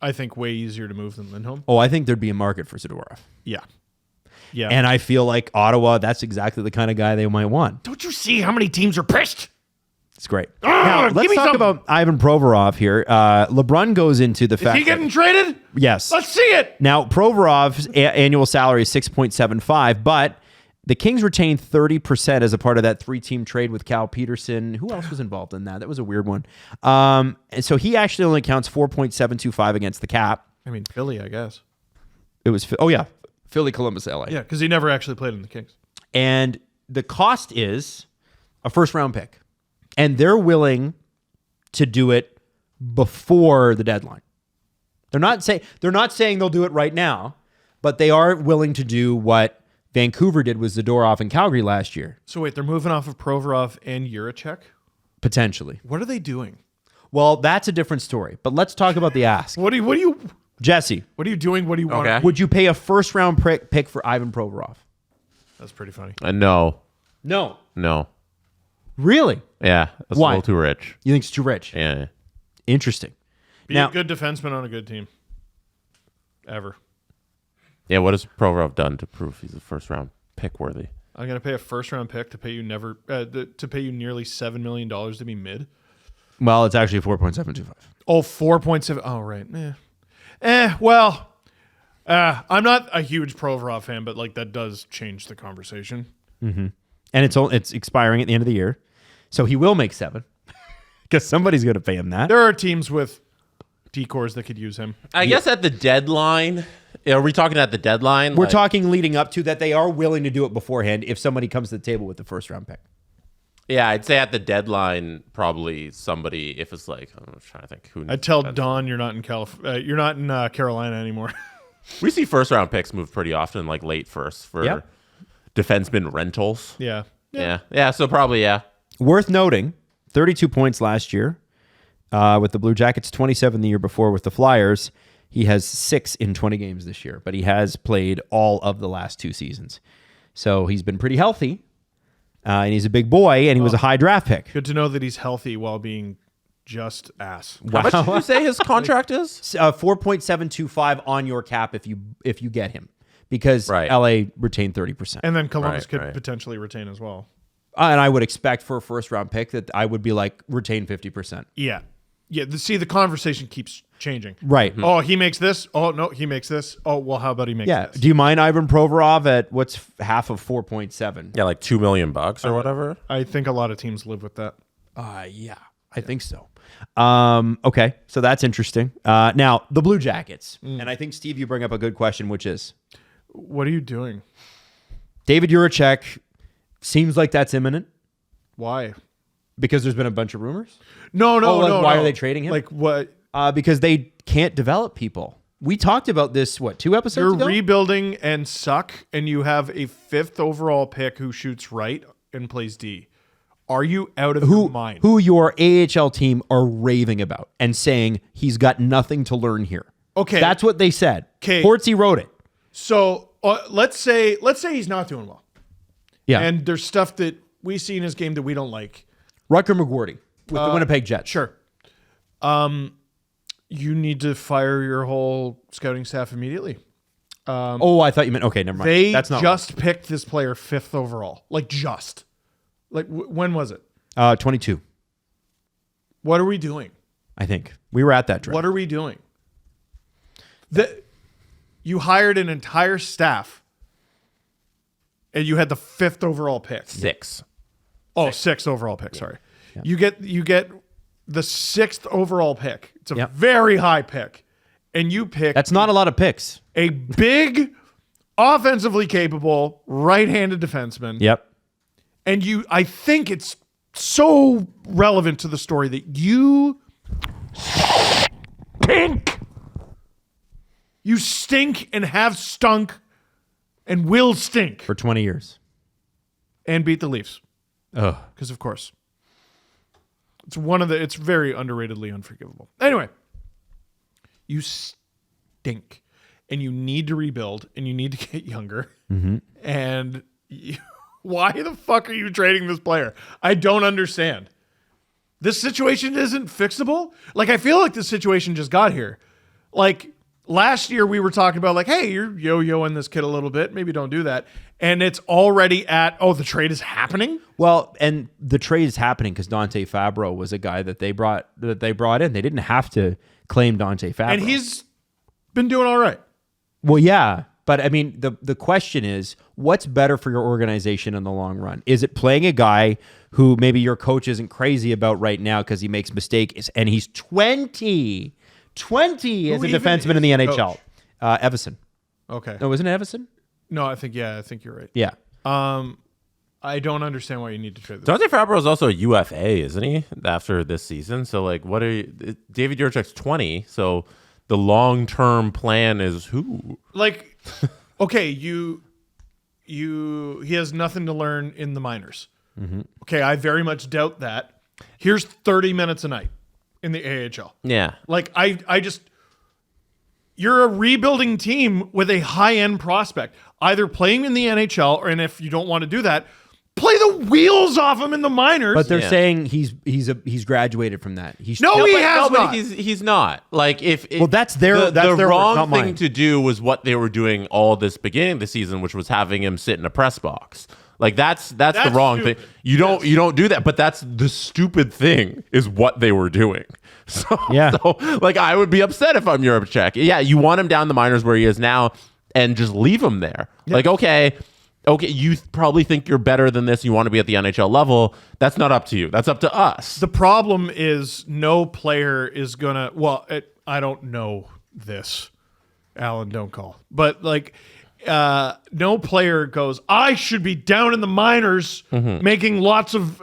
I think, way easier to move than Lindholm. Oh, I think there'd be a market for Zadorov. Yeah. Yeah. And I feel like Ottawa, that's exactly the kind of guy they might want. don't you see how many teams are pissed? It's great. Now, give let's me talk some. about Ivan Provorov here. LeBron goes into the fact Is he getting traded? yes. Let's see it. Now, Provorov's annual salary is $6.75, but the Kings retained 30% as a part of that 3-team trade with Cal Peterson. Who else was involved in that? That was a weird one. And so he actually only counts 4.725 against the cap. I mean, Philly, I guess. It was, Philly, Columbus, LA. Yeah, because he never actually played in the Kings. And the cost is a first-round pick. And they're willing to do it before the deadline. They're not saying they'll do it right now, but they are willing to do what Vancouver did with Zadorov and Calgary last year, So wait, they're moving off of Provorov and Jiricek? potentially. What are they doing? Well, that's a different story. But let's talk about the ask. What are you Jesse, doing? What do you want? Okay. would you pay a first-round pick for Ivan Provorov? That's pretty funny. No. No. Really? Yeah. That's Why? a little too rich. You think it's too rich? Yeah. Interesting. Be Now- a good defenseman on a good team. Ever. Yeah. What has Provorov done to prove he's a first round pick worthy? I'm gonna pay a first round pick to pay you to pay you nearly $7 million to be mid. Well, it's actually 4.725. Oh, 4.7. Oh, right. Well, I'm not a huge Provorov fan, but like that does change the conversation. And it's expiring at the end of the year. So he will make 7 because somebody's going to pay him that. There are teams with decors that could use him. I guess at the deadline. Are we talking at the deadline? We're talking leading up to that they are willing to do it beforehand if somebody comes to the table with the first round pick. Yeah, I'd say at the deadline, probably somebody. If it's like, I'm trying to think who. I tell Don you're not in you're not in Carolina anymore. We see first round picks move pretty often, like late first for Yep. defenseman rentals. Yeah. Yeah. So probably Worth noting, 32 points last year with the Blue Jackets, 27 the year before with the Flyers. He has 6 in 20 games this year, but he has played all of the last 2 seasons. So he's been pretty healthy, and he's a big boy, and he was a high draft pick. Good to know that he's healthy while being just ass. How much did you say his contract is? 4.725 on your cap if you get him, because Right. LA retained 30%. And then Columbus could Right. potentially retain as well. And I would expect for a first round pick that I would be like retain 50%. Yeah. Yeah. The conversation keeps changing. Right. Oh, he makes this. Oh, no, he makes this. Oh, well, how about he makes Yeah. this? Do you mind Ivan Provorov at what's half of 4.7? Yeah, like $2 million or whatever. I think a lot of teams live with that. Yeah, I think so. Okay, so that's interesting. Now, the Blue Jackets. And I think, Steve, you bring up a good question, which is What are you doing? David Jiricek seems like that's imminent Why? because there's been a bunch of rumors. No. Why no. are they trading him? Like what? Because they can't develop people. We talked about this, 2 episodes You're ago? rebuilding and suck, and you have a 5th overall pick who shoots right and plays D. Are you out of your mind? Who your AHL team are raving about and saying he's got nothing to learn here. Okay. That's what they said. 'Kay. Hortzy wrote it. So let's say he's not doing well, Yeah. and there's stuff that we see in his game that we don't like. Rutger McGuirty with the Winnipeg Jets. Sure. You need to fire your whole scouting staff immediately. Oh, I thought you meant, okay, never mind. They That's not just picked this player 5th overall. Like just. Like when was it? 22, What are we doing? I think. We were at that draft. What are we doing? You hired an entire staff, and you had the 5th overall pick. 6. Oh, 6th overall pick. Sorry, you get the 6th overall pick. It's a very high pick, and you pick. That's not a lot of picks. A big, offensively capable, right-handed defenseman. Yep. And I think it's so relevant to the story that you stink. You stink and have stunk and will stink. For 20 years. And beat the Leafs. Oh. Because, of course. It's very underratedly unforgivable. Anyway. You stink. And you need to rebuild. And you need to get younger. Mm-hmm. And why the fuck are you trading this player? I don't understand. This situation isn't fixable. Like, I feel like this situation just got here. Like, last year we were talking about, like, hey, you're yo-yoing this kid a little bit. Maybe don't do that. And it's already at, the trade is happening? Well, and the trade is happening because Dante Fabro was a guy that they brought in. They didn't have to claim Dante Fabro. And he's been doing all right. Well, yeah. But, I mean, the question is, what's better for your organization in the long run? Is it playing a guy who maybe your coach isn't crazy about right now because he makes mistakes, and he's 20 as a defenseman in the NHL? Everson. Okay. No, wasn't it Everson? No, I think you're right. Yeah. I don't understand why you need to trade this. Dante Fabro is also a UFA, isn't he, after this season? So, like, what are you... David Jiricek's 20, so the long-term plan is who? Like, okay, he has nothing to learn in the minors. Mm-hmm. Okay, I very much doubt that. Here's 30 minutes a night in the AHL. Yeah. Like, I just... You're a rebuilding team with a high-end prospect. Either playing in the NHL, and if you don't want to do that, play the wheels off him in the minors. But they're saying he's graduated from that. He's not. He's not. Like, that's their wrong thing mine. to do was what they were doing all this beginning of the season, which was having him sit in a press box. Like, that's the wrong stupid. thing. You don't do that. But that's the stupid thing is what they were doing. So like, I would be upset if I'm Jiricek. Yeah, you want him down the minors where he is now, and just leave him there. Yeah. Like, okay, you probably think you're better than this. You want to be at the NHL level. That's not up to you. That's up to us. The problem is no player is gonna. Well, I don't know this. Alan, don't call. But like. No player goes, I should be down in the minors making lots of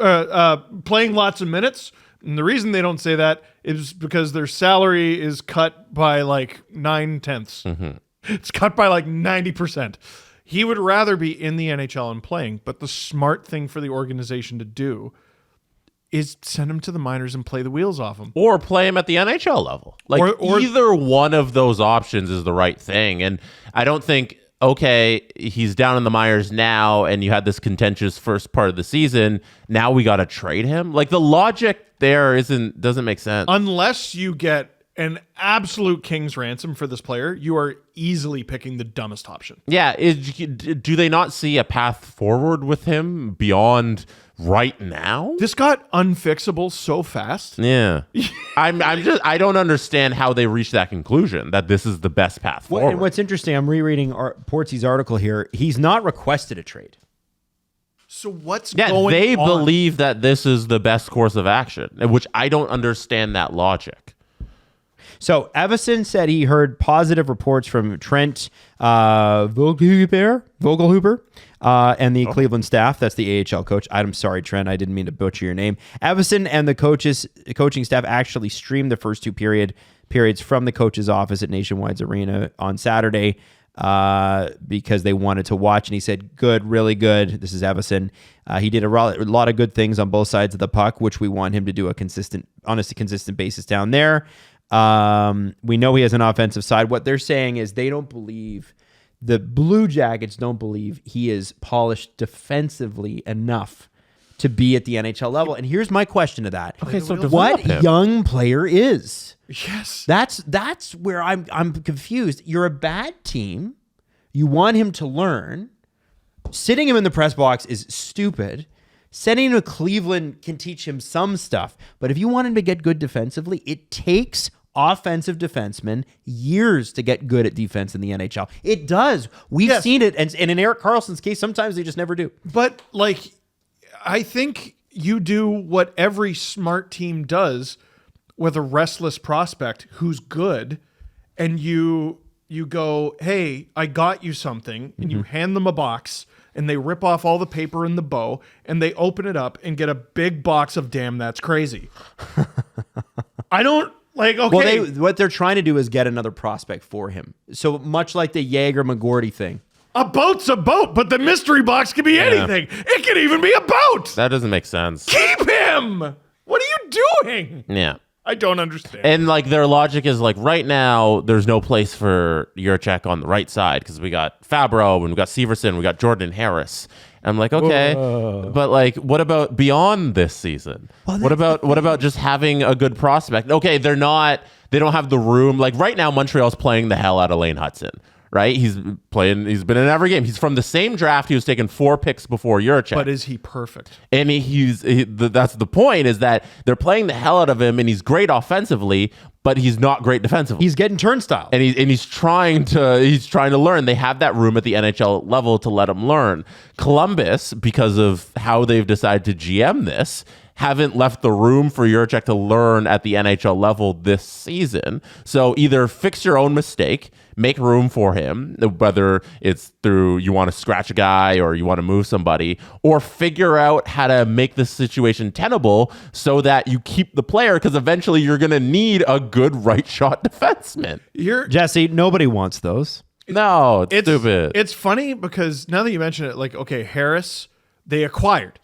playing lots of minutes. And the reason they don't say that is because their salary is cut by like 9/10. It's cut by like 90%. He would rather be in the NHL and playing, but the smart thing for the organization to do is send him to the minors and play the wheels off him. Or play him at the NHL level. Like, or either one of those options is the right thing. And I don't think, okay, he's down in the minors now, and you had this contentious first part of the season. Now we got to trade him. Like, the logic there doesn't make sense. Unless you get an absolute king's ransom for this player, you are easily picking the dumbest option. Yeah. Do they not see a path forward with him beyond right now? This got unfixable so fast. Yeah. I don't understand how they reached that conclusion that this is the best path forward. And what's interesting, I'm rereading Portsy's article here. He's not requested a trade. So what's going on? They believe that this is the best course of action, which I don't understand that logic. So Everson said he heard positive reports from Trent Vogelhuber and the Cleveland staff. That's the AHL coach. I'm sorry, Trent. I didn't mean to butcher your name. Everson and the coaching staff actually streamed the first two periods from the coach's office at Nationwide's arena on Saturday because they wanted to watch. And he said, good, really good. This is Everson. He did a lot of good things on both sides of the puck, which we want him to do on a consistent basis down there. We know he has an offensive side. What they're saying is they don't believe, the Blue Jackets don't believe he is polished defensively enough to be at the NHL level. And here's my question to that. Okay, so what young player is? Yes. That's where I'm confused. You're a bad team. You want him to learn. Sitting him in the press box is stupid. Sending him to Cleveland can teach him some stuff. But if you want him to get good defensively, it takes offensive defensemen years to get good at defense in the NHL. It does. We've seen it. And in Erik Karlsson's case, sometimes they just never do. But like, I think you do what every smart team does with a restless prospect who's good, and you go, hey, I got you something, and you hand them a box, and they rip off all the paper in the bow, and they open it up and get a big box of damn, that's crazy. I don't like, okay. Well, what they're trying to do is get another prospect for him. So much like the Jaeger-McGorty thing. A boat's a boat, but the mystery box can be anything. It can even be a boat. That doesn't make sense. Keep him. What are you doing? Yeah. I don't understand. And like their logic is like right now there's no place for Jiricek on the right side because we got Fabro and we got Severson, we got Jordan Harris. And I'm like, okay, but like, what about beyond this season? What about just having a good prospect? Okay, they don't have the room. Like right now, Montreal's playing the hell out of Lane Hudson. Right? He's been in every game. He's from the same draft. He was taking 4 picks before Jiricek. But is he perfect? And that's the point, is that they're playing the hell out of him, and he's great offensively, but he's not great defensively. He's getting turnstile. And he's trying to learn. They have that room at the NHL level to let him learn. Columbus, because of how they've decided to GM this, haven't left the room for Jiricek to learn at the NHL level this season. So either fix your own mistake, make room for him, whether it's through you want to scratch a guy or you want to move somebody, or figure out how to make this situation tenable so that you keep the player, because eventually you're going to need a good right shot defenseman. Jesse, nobody wants those. No, it's stupid. It's funny because now that you mention it, like, okay, Harris, they acquired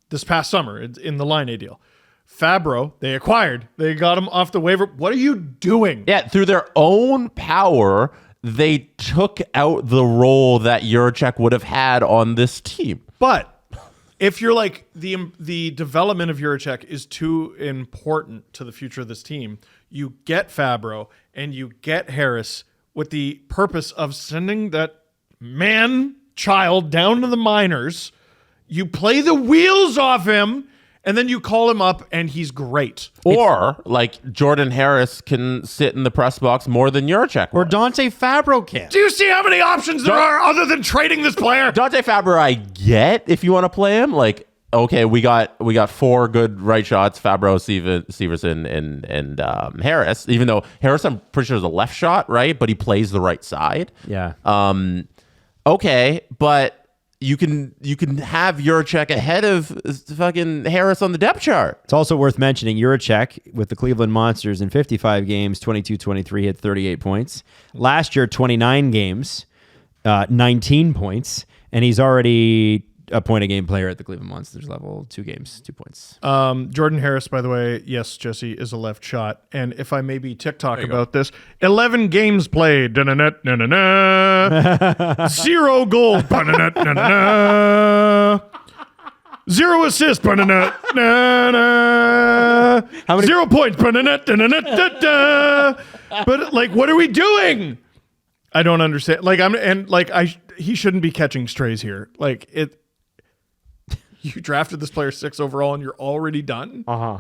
this past summer in the Line A deal. Fabro, they acquired. They got him off the waiver. What are you doing? Yeah, through their own power, they took out the role that Jiricek would have had on this team. But if you're like, the development of Jiricek is too important to the future of this team, you get Fabro and you get Harris with the purpose of sending that man-child down to the minors. You play the wheels off him, and then you call him up, and he's great. Or, like, Jordan Harris can sit in the press box more than Jiricek Or was. Dante Fabro can. Do you see how many options there are other than trading this player? Dante Fabro, I get if you want to play him. Like, okay, we got 4 good right shots, Fabro, Severson, and Harris. Even though Harris, I'm pretty sure, is a left shot, right? But he plays the right side. Yeah. Okay, but you can have Jiricek ahead of fucking Harris on the depth chart. It's also worth mentioning Jiricek with the Cleveland Monsters in 55 games, 22-23, had 38 points. Last year, 29 games, 19 points, and he's already a point-a-game player at the Cleveland Monsters level. 2 games, 2 points. Jordan Harris, by the way, yes, Jesse, is a left shot. And if I may be TikTok about this, 11 games played. 0 goals. 0 assists. How many? 0 points. But like, what are we doing? I don't understand. He shouldn't be catching strays here. Like it. You drafted this player 6 overall and you're already done? Uh-huh.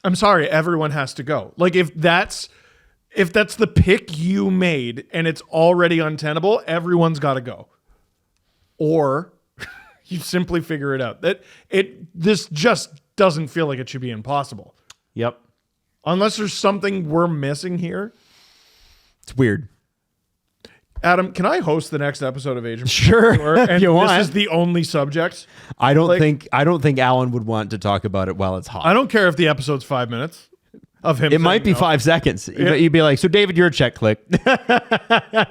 I'm sorry, everyone has to go. Like if that's the pick you made and it's already untenable, everyone's got to go. Or you simply figure it out. This just doesn't feel like it should be impossible. Yep. Unless there's something we're missing here. It's weird. Adam, can I host the next episode of Agent? Sure, and if you want. This is the only subject. I don't think Alan would want to talk about it while it's hot. I don't care if the episode's 5 minutes of him. It might be no. 5 seconds. You'd be like, so David, Jiricek, click.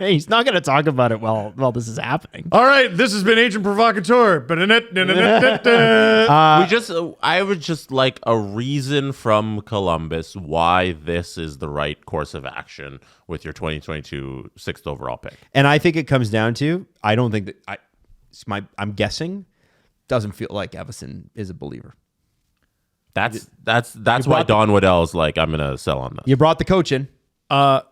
He's not going to talk about it while this is happening. All right, this has been Agent Provocateur. I would just like a reason from Columbus why this is the right course of action with your 2022 6th overall pick. And I think it comes down to, I don't think that I'm guessing, doesn't feel like Everson is a believer. That's why Don Waddell's like, I'm gonna sell on this. You brought the coach in, and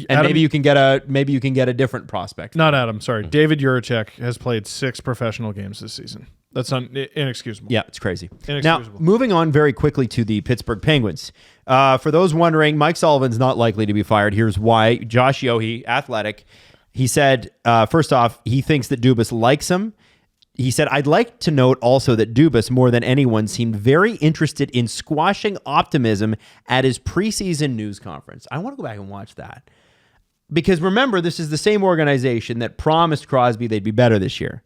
Adam, maybe you can get a different prospect. Not Adam, sorry. David Jiricek has played 6 professional games this season. That's inexcusable. Yeah, it's crazy. Now, Inexcusable. moving on very quickly to the Pittsburgh Penguins. For those wondering, Mike Sullivan's not likely to be fired. Here's why. Josh Yohe, Athletic, he said, first off, he thinks that Dubas likes him. He said, I'd like to note also that Dubas, more than anyone, seemed very interested in squashing optimism at his preseason news conference. I want to go back and watch that. Because remember, this is the same organization that promised Crosby they'd be better this year.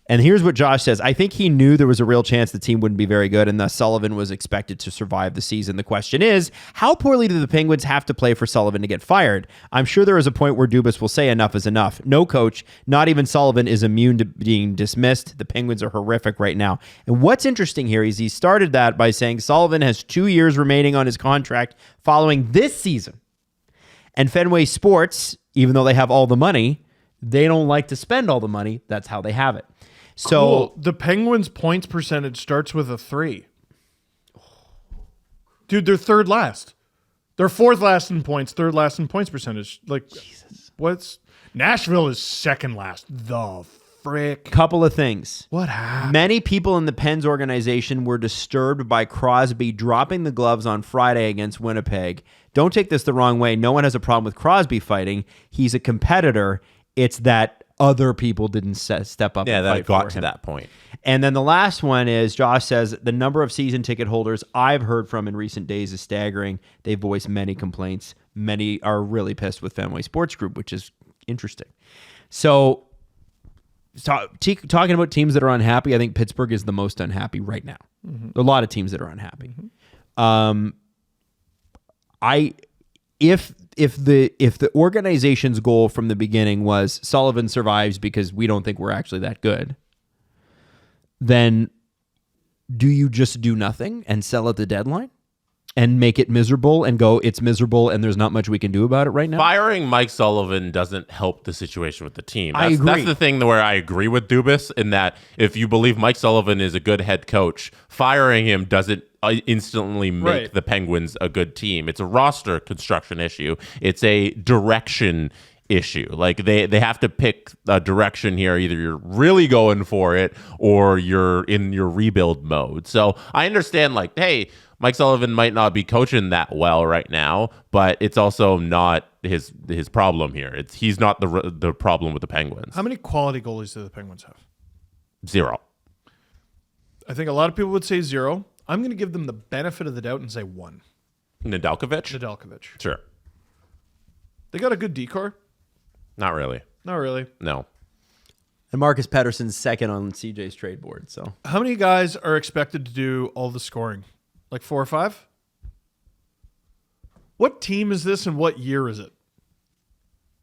And here's what Josh says. I think he knew there was a real chance the team wouldn't be very good, and thus Sullivan was expected to survive the season. The question is, how poorly do the Penguins have to play for Sullivan to get fired? I'm sure there is a point where Dubas will say enough is enough. No coach, not even Sullivan, is immune to being dismissed. The Penguins are horrific right now. And what's interesting here is he started that by saying Sullivan has 2 years remaining on his contract following this season. And Fenway Sports, even though they have all the money, they don't like to spend all the money. That's how they have it. So Cool. The Penguins' points percentage starts with a 3. Dude, they're third last. They're fourth last in points, third last in points percentage. Like, Jesus. Nashville is second last. The frick. couple of things. What happened? Many people in the Pens organization were disturbed by Crosby dropping the gloves on Friday against Winnipeg. Don't take this the wrong way. No one has a problem with Crosby fighting. He's a competitor. It's that other people didn't step up. Yeah, and that fight it got for to him. that point. And then the last one is Josh says the number of season ticket holders I've heard from in recent days is staggering. They've voiced many complaints. Many are really pissed with Fenway Sports Group, which is interesting. So talking about teams that are unhappy, I think Pittsburgh is the most unhappy right now. There are a lot of teams that are unhappy. If the organization's goal from the beginning was Sullivan survives because we don't think we're actually that good, then do you just do nothing and sell at the deadline and make it miserable and go, it's miserable and there's not much we can do about it right now? Firing Mike Sullivan doesn't help the situation with the team. I agree. That's the thing where I agree with Dubas in that if you believe Mike Sullivan is a good head coach, firing him doesn't instantly make Right. the Penguins a good team. It's a roster construction issue. It's a direction issue. Like they have to pick a direction here. Either you're really going for it or you're in your rebuild mode. So I understand like, hey, Mike Sullivan might not be coaching that well right now, but it's also not his problem here. He's not the problem with the Penguins. How many quality goalies do the Penguins have? 0. I think a lot of people would say 0. I'm going to give them the benefit of the doubt and say 1. Nedeljkovic? Nedeljkovic. Sure. They got a good decor. Not really. Not really. No. And Marcus Pettersson's second on CJ's trade board. So How many guys are expected to do all the scoring? Like 4 or 5? What team is this and what year is it?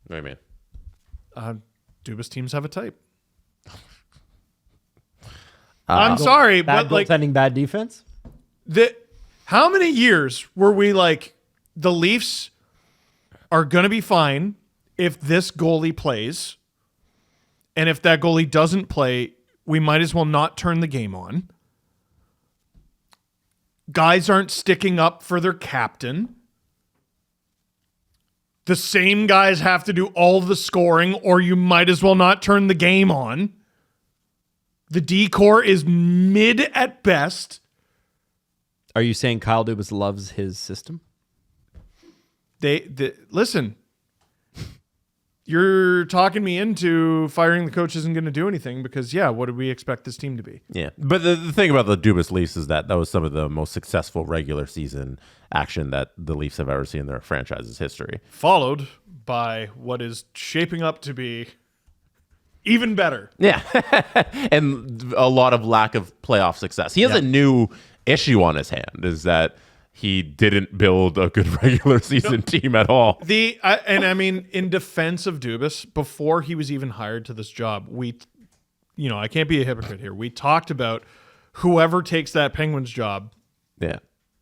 What do you mean? Dubas teams have a type. I'm sorry, bad but like goaltending, bad defense. how many years were we like the Leafs are going to be fine if this goalie plays, and if that goalie doesn't play, we might as well not turn the game on. Guys aren't sticking up for their captain. The same guys have to do all the scoring, or you might as well not turn the game on. The decor is mid at best. Are you saying Kyle Dubas loves his system? Listen. You're talking me into firing the coach isn't going to do anything because, yeah, what did we expect this team to be? Yeah. But the thing about the Dubas Leafs is that was some of the most successful regular season action that the Leafs have ever seen in their franchise's history. Followed by what is shaping up to be even better. Yeah. And a lot of lack of playoff success. He has a new issue on his hand, is that he didn't build a good regular season team at all. In defense of Dubas, before he was even hired to this job, I can't be a hypocrite here. We talked about whoever takes that Penguins job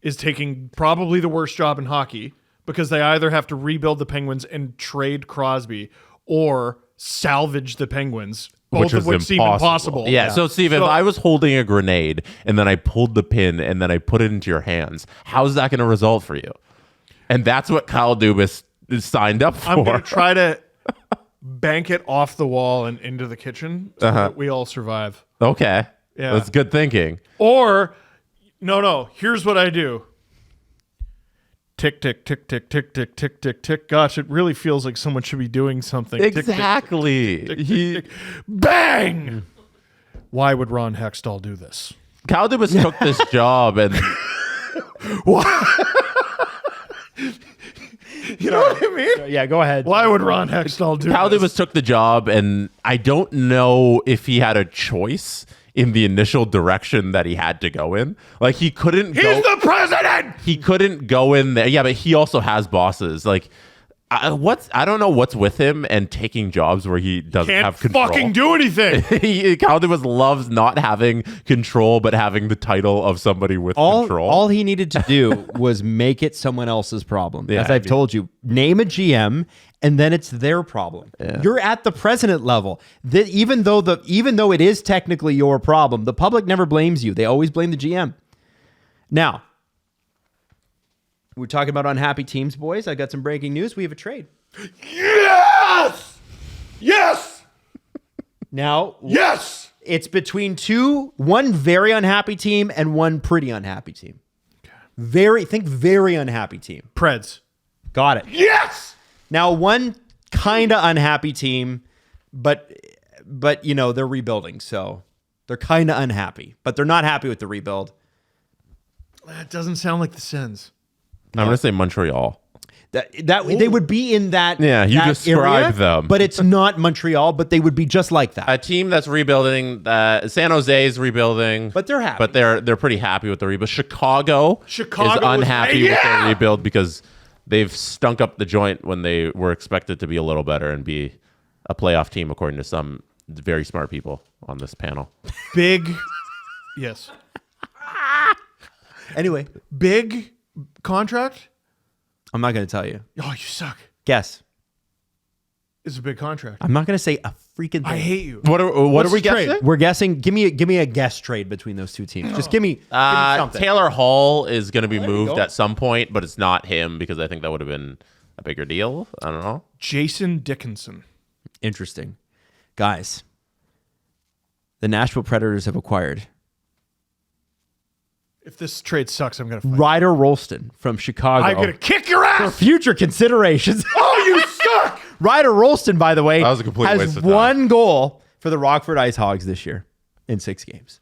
is taking probably the worst job in hockey because they either have to rebuild the Penguins and trade Crosby or salvage the Penguins, both of which seem impossible. Yeah. So, Steve, if I was holding a grenade and then I pulled the pin and then I put it into your hands, how's that going to result for you? And that's what Kyle Dubas is signed up for. I'm going to try to bank it off the wall and into the kitchen so that we all survive. Okay. Yeah. That's good thinking. Or, no. Here's what I do. Tick, tick, tick, tick, tick, tick, tick, tick, tick. Gosh, it really feels like someone should be doing something. Tick, tick, Exactly. tick, tick, tick, tick. Bang! Why would Ron Hextall do this? Caldibus took this job and You know what I mean? Yeah, go ahead. Why would Ron Hextall do Caldibus this? took the job, and I don't know if he had a choice in the initial direction that he had to go in. Like he couldn't He's go. the president! He couldn't go in there. Yeah, but he also has bosses. Like I don't know what's with him and taking jobs where he doesn't Can't have control. fucking do anything. Caldibus loves not having control, but having the title of somebody with control. All he needed to do was make it someone else's problem. Yeah, As I've told you, name a GM, and then it's their problem. You're at the president level. Even though it is technically your problem, the public never blames you. They always blame the GM. Now, we're talking about unhappy teams, boys. I got some breaking news. We have a trade. Yes! Yes! Now, Yes! it's between one very unhappy team and one pretty unhappy team. Very unhappy team. Preds. Got it. Yes! Now, one kind of unhappy team, but they're rebuilding, so they're kind of unhappy, but they're not happy with the rebuild. That doesn't sound like the Sens. I'm going to say Montreal. That they would be in that. Yeah, you that described area, them. but it's not Montreal. But they would be just like that. A team that's rebuilding. San Jose is rebuilding, But they're happy. But they're pretty happy with the rebuild. Chicago is was- unhappy with yeah! their rebuild because they've stunk up the joint when they were expected to be a little better and be a playoff team, according to some very smart people on this panel. Big. Yes. Anyway, Big contract? I'm not going to tell you. Oh, you suck. Guess. It's a big contract. I'm not going to say a freaking thing. I hate you. What are What's we the trade? guessing? We're guessing. Give me a guess trade between those two teams. Just give me something. Taylor Hall is going to be moved go. at some point, but it's not him because I think that would have been a bigger deal. I don't know. Jason Dickinson. Interesting, guys. The Nashville Predators have acquired If this trade sucks, I'm going to fight. Ryder Rolston from Chicago. I'm going to kick your for ass. future considerations. Oh, you suck. Ryder Rolston, by the way, That was a complete has waste of time. one goal for the Rockford Ice Hogs this year in 6 games.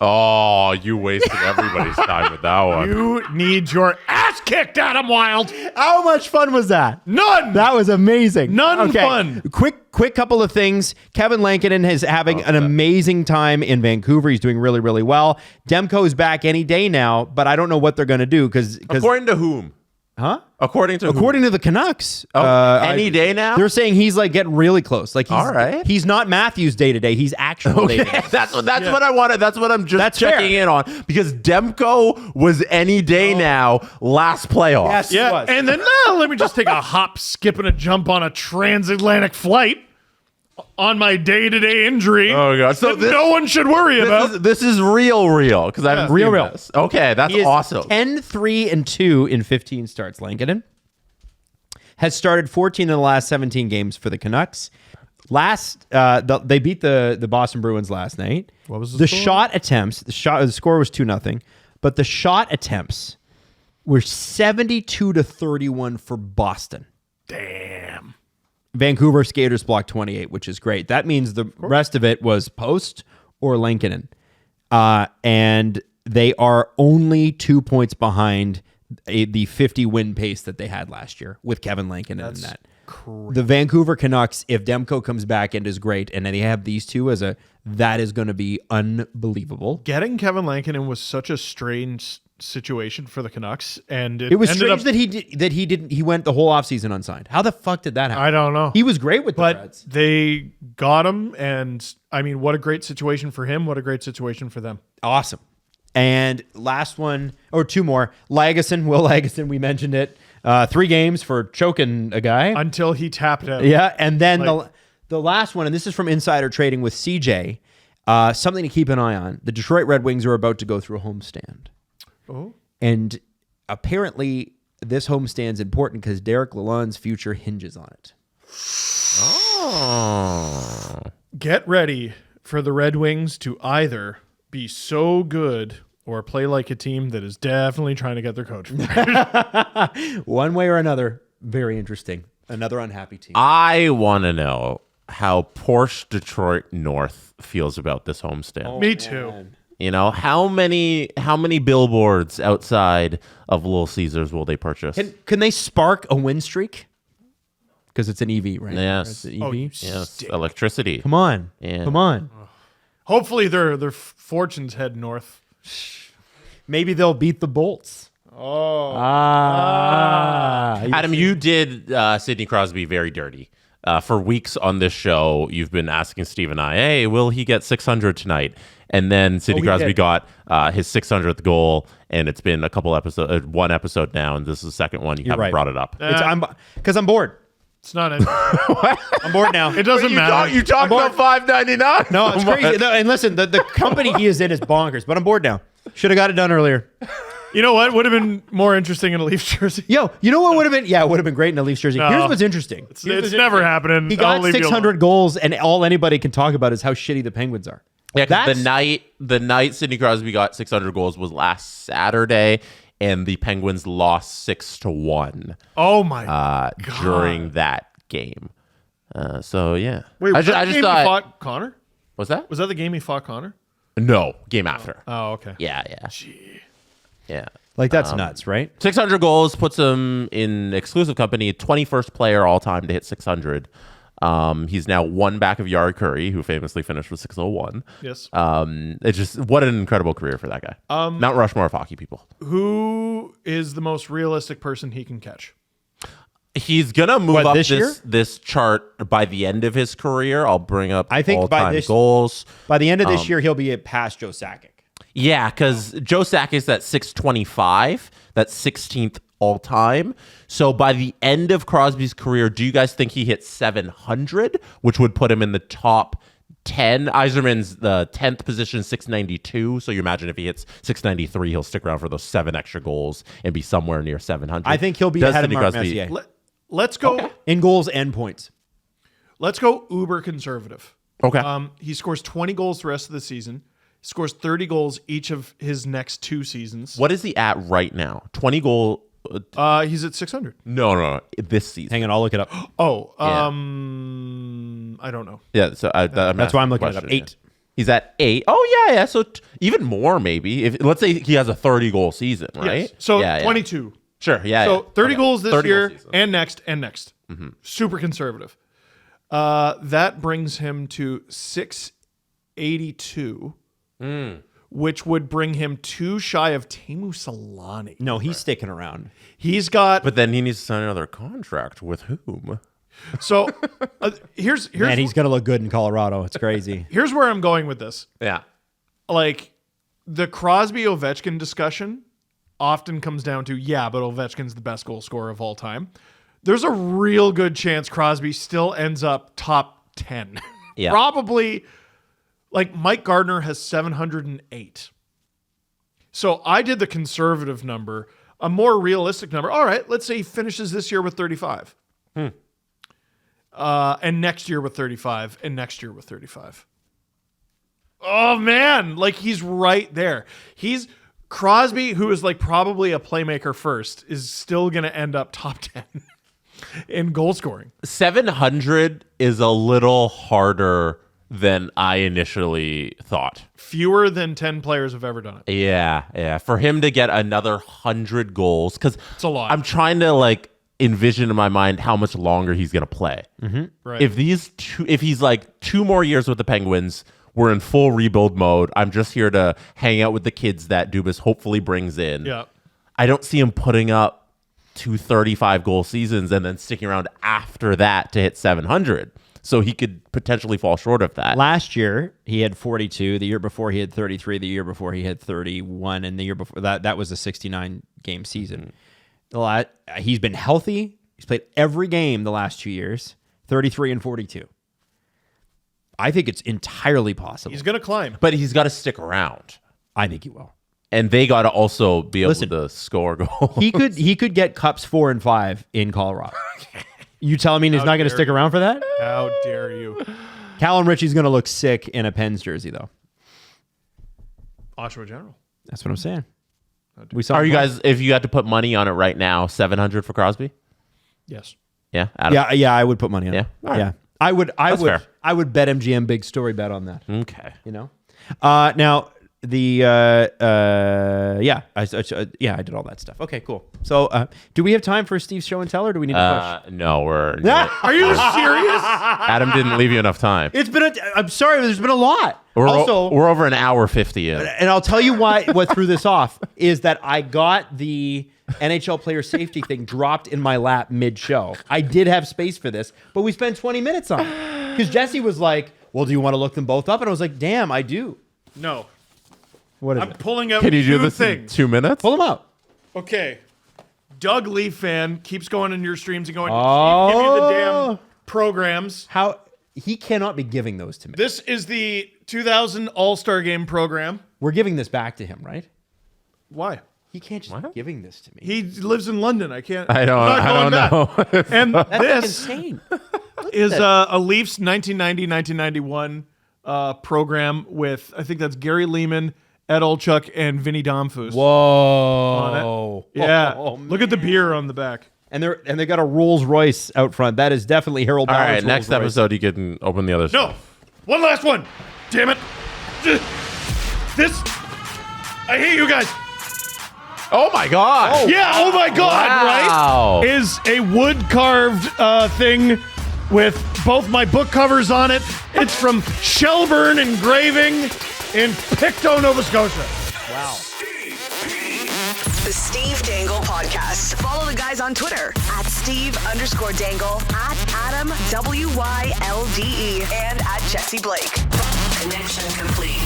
Oh, you wasted everybody's time with that one. You need your ass kicked, Adam Wild. How much fun was that? None. That was amazing. None fun. Quick couple of things. Kevin Lankinen is having an amazing time in Vancouver. He's doing really, really well. Demko's back any day now, but I don't know what they're going to do because According to whom? huh? According to According to the Canucks, any day now? they're saying he's like getting really close. Like he's, All right. he's not Matthews day to day. He's actual day to day. That's what I wanted. That's what I'm just That's checking fair. in on because Demko was any day now last playoff. Yes, he Yeah, was. and then let me just take a hop, skip, and a jump on a transatlantic flight on my day-to-day injury. Oh, God. So that no one should worry about. This is real because I haven't Real, seen real. this. Okay, that's He is awesome. 10-3-2 in 15 starts. Lankinen has started 14 in the last 17 games for the Canucks. They beat the Boston Bruins last night. What was the the score? shot attempts? The score was 2-0, but the shot attempts were 72-31 for Boston. Damn. Vancouver skaters blocked 28, which is great. That means the rest of it was Post or Lankinen. And they are only 2 points behind the 50 win pace that they had last year with Kevin Lankinen in that. The Vancouver Canucks, if Demko comes back and is great, and then they have these two that is going to be unbelievable. Getting Kevin Lankinen was such a strange situation for the Canucks, and It was ended strange up, he went the whole offseason unsigned. How the fuck did that happen? I don't know. He was great with the but Reds. they got him, and I mean, what a great situation for him. What a great situation for them. Awesome. And last one, or two more. Will Lagesson, we mentioned it. 3 games for choking a guy. Until he tapped out. Yeah, and then Like- the last one, and this is from Insider Trading with CJ, something to keep an eye on. The Detroit Red Wings are about to go through a homestand. Oh. And apparently this homestand is important because Derek Lalonde's future hinges on it. Oh. Get ready for the Red Wings to either be so good or play like a team that is definitely trying to get their coach fired. One way or another, very interesting. Another unhappy team. I want to know how Porsche Detroit North feels about this homestand. Me too. You know, how many billboards outside of Little Caesars will they purchase? Can they spark a win streak? Because it's an EV, right? Yes. It's an EV. Oh, Yes, electricity. Come on. Yeah. Come on. Hopefully their fortunes head north. Maybe they'll beat the Bolts. Oh. Adam, you did Sidney Crosby very dirty. For weeks on this show, you've been asking Steve and I, hey, will he get 600 tonight? And then Sidney Crosby did. got his 600th goal, and it's been one episode now, and this is the second one. You haven't right. brought it up. Because I'm bored. It's not it. I'm bored now. It doesn't matter. You talked about $5.99. No, it's crazy. No, and listen, the company he is in is bonkers, but I'm bored now. Should have got it done earlier. You know what would have been more interesting in a Leafs jersey? Yo, you know what would have been? Yeah, it would have been great in a Leafs jersey. No. Here's what's interesting. It's never happening. He I'll got leave you 600 alone. goals, and all anybody can talk about is how shitty the Penguins are. Yeah, 'cause That's- the night Sidney Crosby got 600 goals was last Saturday, and the Penguins lost 6-1 Oh my God. during that game. So yeah, Wait, I was just, that I the just game thought, he fought Connor? was that? Was that the game he fought Connor? No, game after. Oh, okay. Yeah. Yeah. Like, that's nuts, right? 600 goals puts him in exclusive company, 21st player all time to hit 600. He's now one back of Yari Curry, who famously finished with 601. Yes. It's just what an incredible career for that guy. Mount Rushmore of hockey people. Who is the most realistic person he can catch? He's gonna move What, up this year? this chart by the end of his career. I'll bring up I think by all-time this- goals. By the end of this year, he'll be past Joe Sakic. Yeah, because Joe Sakic at 625. That's 16th all time. So by the end of Crosby's career, do you guys think he hits 700, which would put him in the top 10? Yzerman's the 10th position, 692. So you imagine if he hits 693, he'll stick around for those 7 extra goals and be somewhere near 700. I think he'll be Does ahead of Sidney Mark Crosby- Messier. Let's go. In goals and points. Let's go uber conservative. Okay. He scores 20 goals the rest of the season. He scores 30 goals each of his next 2 seasons. What is he at right now? 20 goal. He's at 600. No. This season. Hang on, I'll look it up. Oh, Yeah. I don't know. Yeah, so That's why I'm looking it up. 8. He's at 8. Oh yeah. So even more maybe. If let's say he has a 30 goal season, right? Yes. So yeah, 22. Sure. Yeah. So yeah. 30 Okay. goals this 30 goal year season. and next and next. Super conservative. That brings him to 682, which would bring him 2 shy of Timo Solani. No, he's sticking around. He's got But then he needs to sign another contract with whom? so here's Man, he's going to look good in Colorado. It's crazy. here's where I'm going with this. Yeah. Like the Crosby Ovechkin discussion often comes down to, yeah, but Ovechkin's the best goal scorer of all time. There's a real good chance Crosby still ends up top 10. Yeah. Probably like Mike Gardner has 708. So I did the conservative number, a more realistic number. All right, let's say he finishes this year with 35. And next year with 35, and next year with 35. Oh man, like he's right there. He's Crosby, who is like probably a playmaker first, is still going to end up top 10 in goal scoring. 700 is a little harder than I initially thought. Fewer than 10 players have ever done it. Yeah. For him to get another 100 goals, because It's a lot. I'm trying to like envision in my mind how much longer he's going to play. Right. If he's like 2 more years with the Penguins, we're in full rebuild mode. I'm just here to hang out with the kids that Dubas hopefully brings in. Yeah. I don't see him putting up 2 35-goal seasons and then sticking around after that to hit 700. So he could potentially fall short of that. Last year, he had 42. The year before, he had 33. The year before, he had 31. And the year before, that was a 69-game season. He's been healthy. He's played every game the last 2 years, 33 and 42. I think it's entirely possible. He's going to climb. But he's got to stick around. I think he will. And they got to also be able Listen, to score goals. He could get cups 4 and 5 in Colorado. You telling me he's not going to dare stick you. around for that? How dare you? Callum Ritchie's going to look sick in a Pens jersey, though. Oshawa General. That's what I'm saying. We saw. Are you guys? If you had to put money on it right now, 700 for Crosby? Yes. Yeah. Adam? Yeah. I would put money on Yeah? it. All right. Yeah. I would. fair. I would bet MGM big story bet on that. Okay. You know. Now the I did all that stuff. Okay, cool. So do we have time for Steve's show and tell, or do we need to push? No, we're. Are you serious? Adam didn't leave you enough time. It's been. I'm sorry. There's been a lot. We're We're over an hour 50 in. and I'll tell you what threw this off is that I got the NHL player safety thing dropped in my lap mid-show. I did have space for this, but we spent 20 minutes on it because Jesse was like, "Well, do you want to look them both up?" And I was like, "Damn, I do." No. What is I'm it? pulling out Can you do two this things. in 2 minutes? Pull them out. Okay. Doug Leaf fan keeps going in your streams and going, Oh. give me the damn programs. How he cannot be giving those to me. This is the 2000 All-Star Game program. We're giving this back to him, right? Why? He can't just be giving this to me. He lives in London. I can't. I don't know. And That's this insane. is a Leafs 1990-1991 program with, I think that's Gary Lehman, Ed Olchuk, and Vinny Domfus. Whoa. Yeah. Oh, Look at the beer on the back. And they got a Rolls Royce out front. That is definitely Harold All Ballard's right, next Rolls Royce. episode you can open the other No. stuff. One last one. Damn it. This. I hate you guys. Oh my god! Yeah, oh my God, Wow. right? Is a wood carved thing with both my book covers on it. It's from Shelburne Engraving in Pictou, Nova Scotia. Wow. The Steve Dangle Podcast. Follow the guys on Twitter at Steve_Dangle, at Adam WYLDE, and at Jesse Blake. Connection complete.